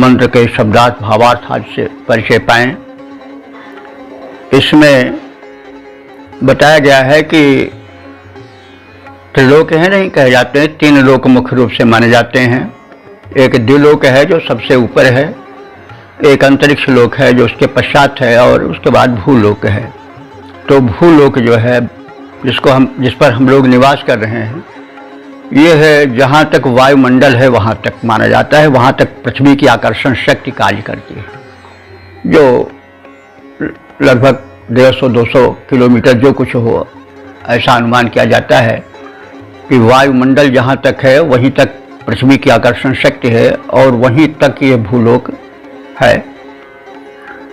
मंत्र के शब्दार्थ भावार्थ आज से परिचय पाएं। इसमें बताया गया है कि त्रिलोक है नहीं कहे जाते हैं, 3 लोक मुख्य रूप से माने जाते हैं। एक द्विलोक है जो सबसे ऊपर है, एक अंतरिक्ष लोक है जो उसके पश्चात है, और उसके बाद भूलोक है। तो भूलोक जो है जिस पर हम लोग निवास कर रहे हैं, ये है जहाँ तक वायुमंडल है वहाँ तक माना जाता है, वहाँ तक पृथ्वी की आकर्षण शक्ति कार्य करती है, जो लगभग 150-200 किलोमीटर जो कुछ हो, ऐसा अनुमान किया जाता है कि वायुमंडल जहाँ तक है वहीं तक पृथ्वी की आकर्षण शक्ति है और वहीं तक ये भूलोक है।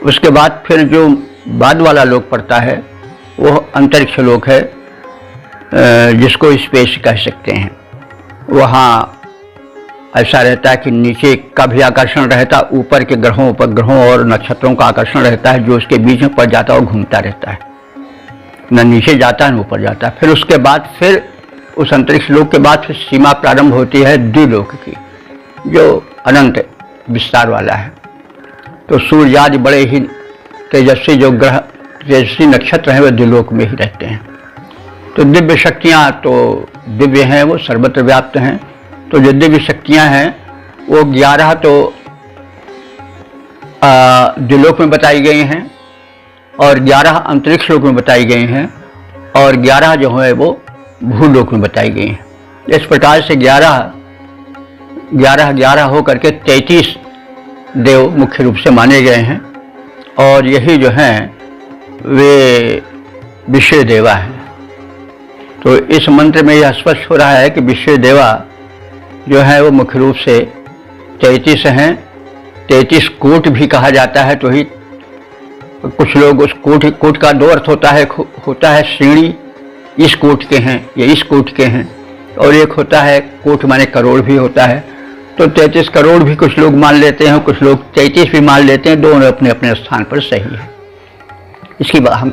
उसके बाद फिर जो बाद वाला लोक पड़ता है वो अंतरिक्ष लोक है, जिसको स्पेस कह सकते हैं। वहाँ ऐसा रहता है कि नीचे का भी आकर्षण रहता है, ऊपर के ग्रहों उपग्रहों और नक्षत्रों का आकर्षण रहता है, जो उसके बीच में पड़ जाता है और घूमता रहता है, न नीचे जाता है न ऊपर जाता है। फिर उसके बाद फिर उस अंतरिक्ष लोक के बाद फिर सीमा प्रारंभ होती है द्विलोक की, जो अनंत विस्तार वाला है। तो सूर्य आदि बड़े ही तेजस्वी जो ग्रह तेजस्वी नक्षत्र हैं वे द्विलोक में ही रहते हैं। तो दिव्य शक्तियाँ तो दिव्य हैं, वो सर्वत्र व्याप्त हैं। तो जो दिव्य शक्तियाँ हैं वो 11 तो द्विलोक में बताई गई हैं और 11 अंतरिक्ष लोक में बताई गई हैं और 11 जो है वो भूलोक में बताई गई हैं। इस प्रकार से 11 होकर के 33 देव मुख्य रूप से माने गए हैं और यही जो हैं वे विश्व देवा हैं। तो इस मंत्र में यह स्पष्ट हो रहा है कि विश्व देवा जो है वो मुख्य रूप से 33 हैं। 33 कूट भी कहा जाता है। तो ही कुछ लोग उस कूट का 2 अर्थ होता है श्रेणी, इस कूट के हैं या इस कूट के हैं, और एक होता है कूट माने करोड़ भी होता है। तो 33 करोड़ भी कुछ लोग मान लेते हैं, कुछ लोग 33 भी मान लेते हैं। दोनों अपने अपने स्थान पर सही है। इसकी बात हम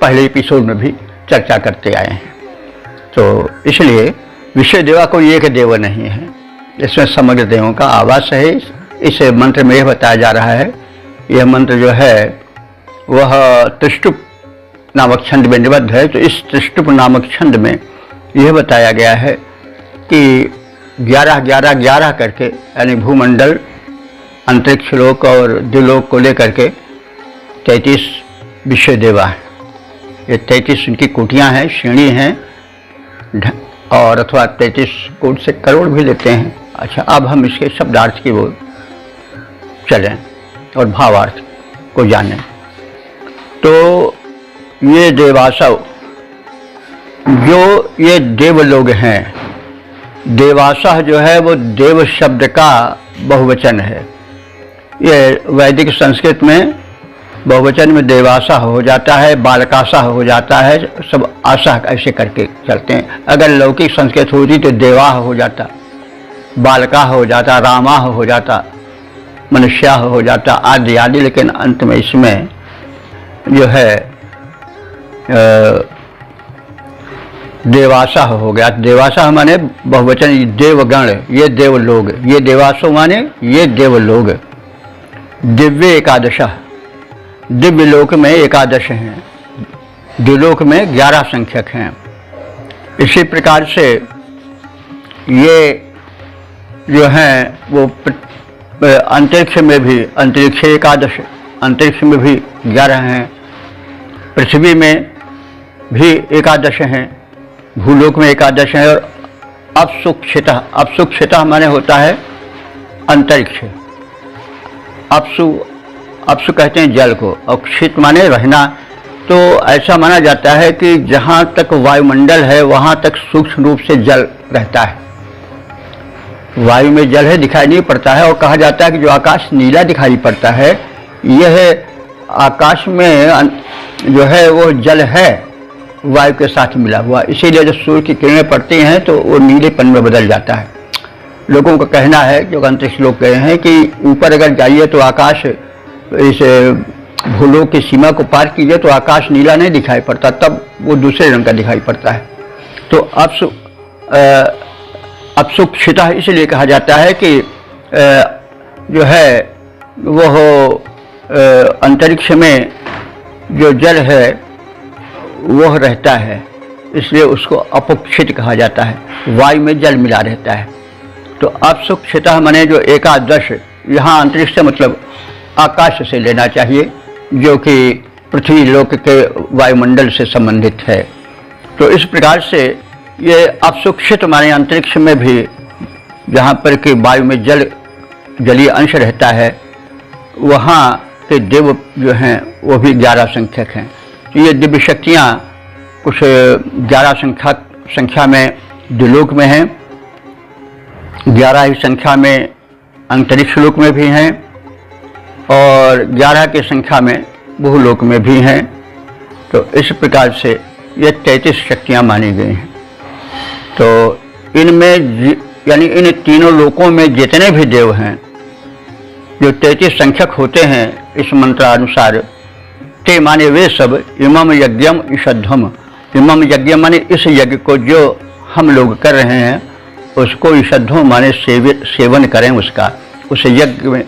पहले एपिसोड में भी चर्चा करते आए हैं। तो इसलिए विश्व देवा कोई एक देव नहीं है, इसमें समग्र देवों का आवास है। इस मंत्र में यह बताया जा रहा है, यह मंत्र जो है वह त्रिष्टुप नामक छंद में निबद्ध है। तो इस त्रिष्टुप नामक छंद में यह बताया गया है कि 11 करके, यानी भूमंडल, अंतरिक्ष लोक और द्विलोक को लेकर के 33 विश्व देवा है। ये 33 उनकी कोटियाँ हैं, श्रेणी हैं, और अथवा 33 कोट से करोड़ भी लेते हैं। अच्छा, अब हम इसके शब्दार्थ की ओर चलें और भावार्थ को जानें। तो ये देवासव, जो ये देव लोग हैं, देवासह जो है वो देव शब्द का बहुवचन है। ये वैदिक संस्कृत में बहुवचन में देवासह हो जाता है, बालकासह हो जाता है, सब आसह ऐसे करके चलते हैं। अगर लौकिक संस्कृत होती तो देवाह हो जाता, बालकाह हो जाता, रामाह हो जाता, मनुष्याह हो जाता, आदि आदि। लेकिन अंत में इसमें जो है देवासह हो गया। देवासह माने बहुवचन, देवगण, ये देव लोग, ये देवासो माने ये देव लोग। दिव्य एकादश, दिव्य लोक में 11 हैं, द्विलोक में 11 संख्यक हैं। इसी प्रकार से ये जो हैं वो अंतरिक्ष में भी, अंतरिक्ष एकादश, अंतरिक्ष में भी 11 हैं, पृथ्वी में भी एकादश हैं, भूलोक में एकादश हैं, और अपसुक्षितः, अपसुक्षितः माने होता है अंतरिक्ष, अपसु कहते हैं जल को, और क्षित माने रहना। तो ऐसा माना जाता है कि जहाँ तक वायुमंडल है वहाँ तक सूक्ष्म रूप से जल रहता है। वायु में जल है, दिखाई नहीं पड़ता है, और कहा जाता है कि जो आकाश नीला दिखाई पड़ता है, यह आकाश में जो है वो जल है वायु के साथ मिला हुआ, इसीलिए जब सूर्य की किरणें पड़ती हैं तो वो नीलेपन में बदल जाता है। लोगों का कहना है, जो अंतरिक्ष लोग कहे हैं, कि ऊपर अगर जाइए तो आकाश, इस भूलोक की सीमा को पार कीजिए तो आकाश नीला नहीं दिखाई पड़ता, तब वो दूसरे रंग का दिखाई पड़ता है। तो अपसुक्षिता इसलिए कहा जाता है कि जो है वह अंतरिक्ष में जो जल है वह रहता है, इसलिए उसको अपक्षित कहा जाता है, वायु में जल मिला रहता है। तो अपसुक्षिता माने जो एकादश, यहाँ अंतरिक्ष मतलब आकाश से लेना चाहिए, जो कि पृथ्वी लोक के वायुमंडल से संबंधित है। तो इस प्रकार से ये अपसुक्षित माने अंतरिक्ष में भी जहाँ पर कि वायु में जलीय अंश रहता है, वहाँ के देव जो हैं वो भी 11 संख्यक हैं। ये दिव्य शक्तियाँ कुछ 11 संख्या में द्विलोक में हैं, 11 ही संख्या में अंतरिक्ष लोक में भी हैं, और 11 की संख्या में भूलोक में भी हैं। तो इस प्रकार से ये 33 शक्तियाँ मानी गई हैं। तो इनमें यानी इन तीनों लोकों में जितने भी देव हैं, जो 33 संख्यक होते हैं इस मंत्रानुसार, ते माने वे सब इमम यज्ञम ईषध्वम, इमम यज्ञ माने इस यज्ञ को जो हम लोग कर रहे हैं उसको ईषध्वम माने सेवन करें, उसका उस यज्ञ में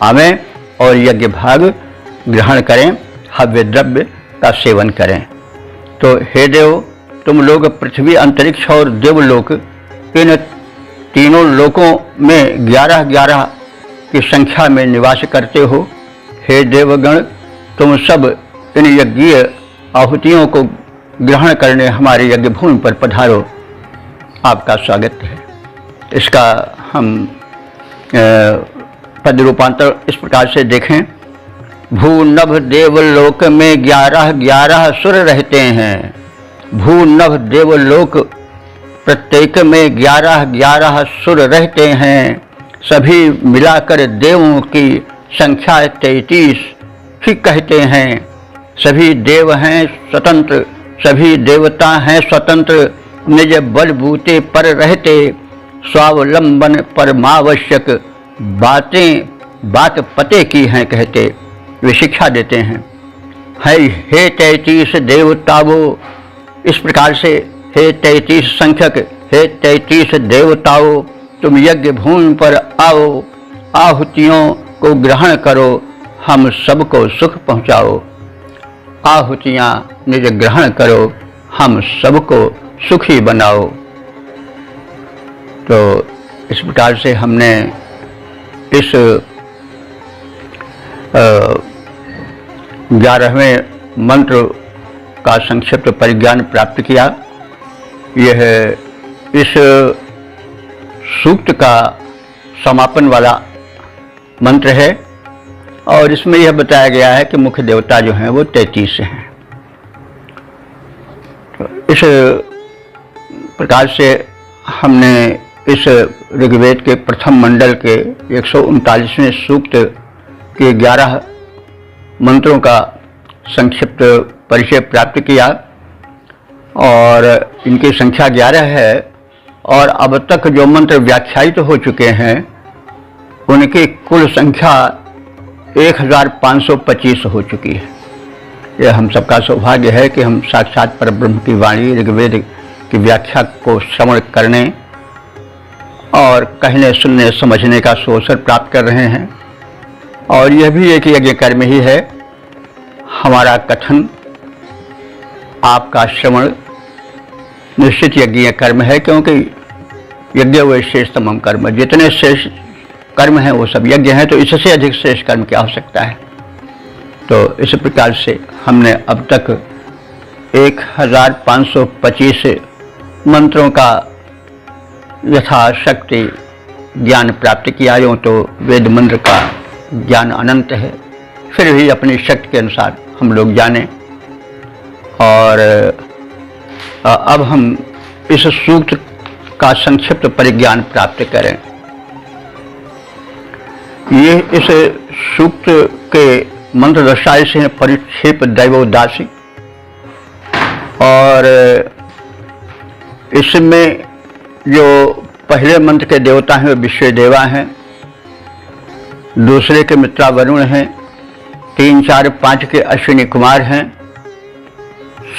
आवें और यज्ञ भाग ग्रहण करें, हव्य द्रव्य का सेवन करें। तो हे देव, तुम लोग पृथ्वी, अंतरिक्ष और देवलोक, इन तीनों लोकों में 11-11 की संख्या में निवास करते हो। हे देवगण, तुम सब इन यज्ञीय आहुतियों को ग्रहण करने हमारे यज्ञ भूमि पर पधारो, आपका स्वागत है। इसका हम पद रूपांतर इस प्रकार से देखें। भूनभ देवलोक में 11-11 सुर रहते हैं। भूनभ देवलोक प्रत्येक में 11-11 सुर रहते हैं। सभी मिलाकर देवों की संख्या 33 ही कहते हैं। सभी देव हैं स्वतंत्र, सभी देवता हैं स्वतंत्र, निज बलबूते पर रहते, स्वावलंबन परमावश्यक बात पते की हैं कहते। वे शिक्षा देते हैं। हे 33 देवताओं, इस प्रकार से हे 33 संख्यक, हे 33 देवताओं, तुम यज्ञ भूमि पर आओ, आहुतियों को ग्रहण करो, हम सबको सुख पहुँचाओ। आहुतियाँ निज ग्रहण करो, हम सबको सुखी बनाओ। तो इस प्रकार से हमने इस 11वें मंत्र का संक्षिप्त परिज्ञान प्राप्त किया। यह इस सूक्त का समापन वाला मंत्र है, और इसमें यह बताया गया है कि मुख्य देवता जो हैं वो 33 हैं। तो इस प्रकार से हमने इस ऋग्वेद के प्रथम मंडल के 139वें सूक्त के 11 मंत्रों का संक्षिप्त परिचय प्राप्त किया, और इनकी संख्या 11 है। और अब तक जो मंत्र व्याख्यायित हो चुके हैं उनकी कुल संख्या 1525 हो चुकी है। यह हम सबका सौभाग्य है कि हम साक्षात परब्रह्म की वाणी ऋग्वेद की व्याख्या को श्रवण करने और कहने, सुनने, समझने का अवसर प्राप्त कर रहे हैं। और यह भी एक यज्ञ कर्म ही है। हमारा कथन आपका श्रवण निश्चित यज्ञीय कर्म है, क्योंकि यज्ञ वो श्रेष्ठतम कर्म, जितने श्रेष्ठ कर्म हैं वो सब यज्ञ हैं, तो इससे अधिक श्रेष्ठ कर्म क्या हो सकता है। तो इस प्रकार से हमने अब तक 1525 मंत्रों का यथाशक्ति ज्ञान प्राप्त किया। यूँ तो वेद मंत्र का ज्ञान अनंत है, फिर भी अपनी शक्ति के अनुसार हम लोग जानें। और अब हम इस सूक्त का संक्षिप्त परिज्ञान प्राप्त करें। ये इस सूक्त के मंत्र दशाएं से परिक्षेप दैवोदासी, और इसमें जो पहले मंत्र के देवता हैं वे विश्व देवा हैं, दूसरे के मित्रा वरुण हैं, 3, 4, 5 के अश्विनी कुमार हैं,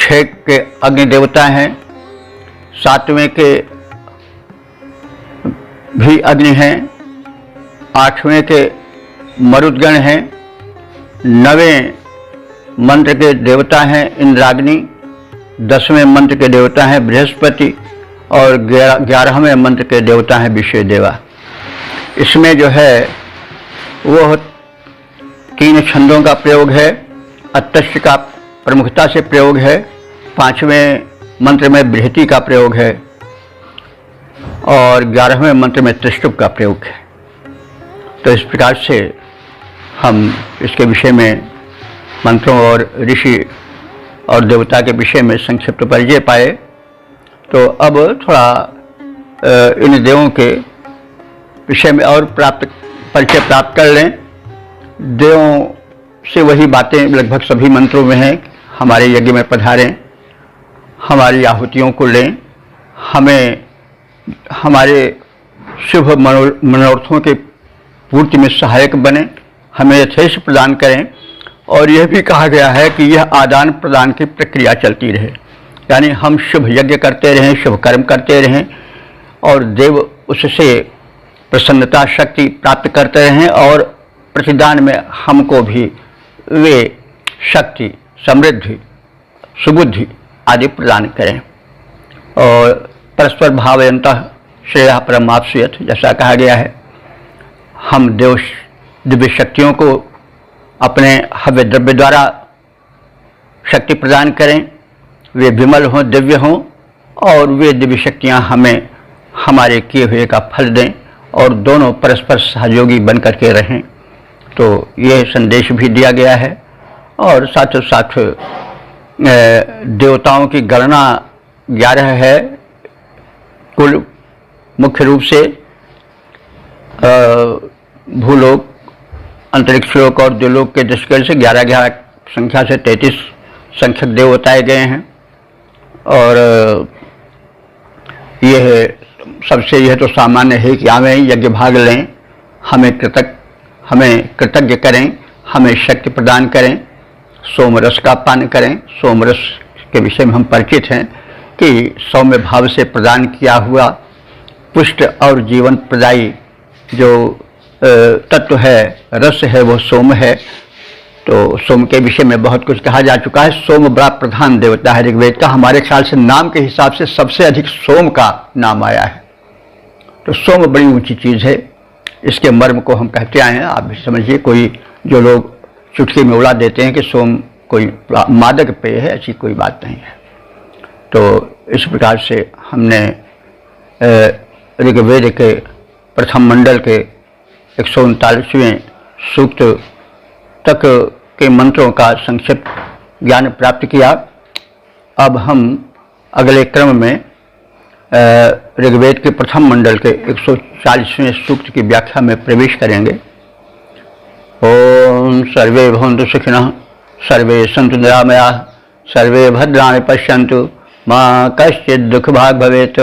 6 के अग्नि देवता हैं, 7वें के भी अग्नि हैं, 8वें के मरुदगण हैं, 9वें मंत्र के देवता हैं इंद्राग्नि, 10वें मंत्र के देवता हैं बृहस्पति, और 11वें मंत्र के देवता हैं विश्व देवा। इसमें जो है वो 3 छंदों का प्रयोग है, अत्यष्ट का प्रमुखता से प्रयोग है, 5वें मंत्र में बृहति का प्रयोग है, और 11वें मंत्र में त्रिष्टुप का प्रयोग है। तो इस प्रकार से हम इसके विषय में मंत्रों और ऋषि और देवता के विषय में संक्षिप्त परिचय पाए। तो अब थोड़ा इन देवों के विषय में और परिचय प्राप्त कर लें। देवों से वही बातें लगभग सभी मंत्रों में हैं। हमारे यज्ञ में पधारें, हमारी आहुतियों को लें, हमें हमारे शुभ मनोरथों के पूर्ति में सहायक बने, हमें यथेष्ट प्रदान करें। और यह भी कहा गया है कि यह आदान प्रदान की प्रक्रिया चलती रहे, यानी हम शुभ यज्ञ करते रहें, शुभ कर्म करते रहें, और देव उससे प्रसन्नता शक्ति प्राप्त करते रहें, और प्रतिदान में हमको भी वे शक्ति, समृद्धि, सुबुद्धि आदि प्रदान करें। और परस्पर भावयन्तः श्रेयः परमाप्स्यथ, जैसा कहा गया है। हम दिव्य शक्तियों को अपने हव्य द्रव्य द्वारा शक्ति प्रदान करें, वे विमल हों, दिव्य हों, और वे दिव्य शक्तियाँ हमें हमारे किए हुए का फल दें, और दोनों परस्पर सहयोगी बन करके रहें। तो यह संदेश भी दिया गया है। और साथ साथ देवताओं की गणना 11 है कुल, मुख्य रूप से भूलोक, अंतरिक्ष लोक और द्युलोक के दृष्टिकोण से 11 संख्या से 33 संख्यक देव बताए गए हैं। और यह सबसे यह तो सामान्य है कि हमें यज्ञ भाग लें, हमें कृतज्ञ करें, हमें शक्ति प्रदान करें, सोमरस का पान करें। सोमरस के विषय में हम परिचित हैं कि सौम्य भाव से प्रदान किया हुआ पुष्ट और जीवन प्रदायी जो तत्व है, रस है, वो सोम है। तो सोम के विषय में बहुत कुछ कहा जा चुका है। सोम बड़ा प्रधान देवता है ऋग्वेद का। हमारे ख्याल से नाम के हिसाब से सबसे अधिक सोम का नाम आया है। तो सोम बड़ी ऊंची चीज़ है, इसके मर्म को हम कहते आए हैं। आप भी समझिए, कोई जो लोग चुटकी में उड़ा देते हैं कि सोम कोई मादक पेय है, ऐसी कोई बात नहीं है। तो इस प्रकार से हमने ऋग्वेद के प्रथम मंडल के 139वें सूक्त तक के मंत्रों का संक्षिप्त ज्ञान प्राप्त किया। अब हम अगले क्रम में ऋग्वेद के प्रथम मंडल के 140वें सूक्त की व्याख्या में प्रवेश करेंगे। ओम सर्वे भवन्तु सुखिनः, सर्वे सन्तु निरामयाः, सर्वे भद्राणि पश्यन्तु, मा कश्चित् दुःखभाग् भवेत्।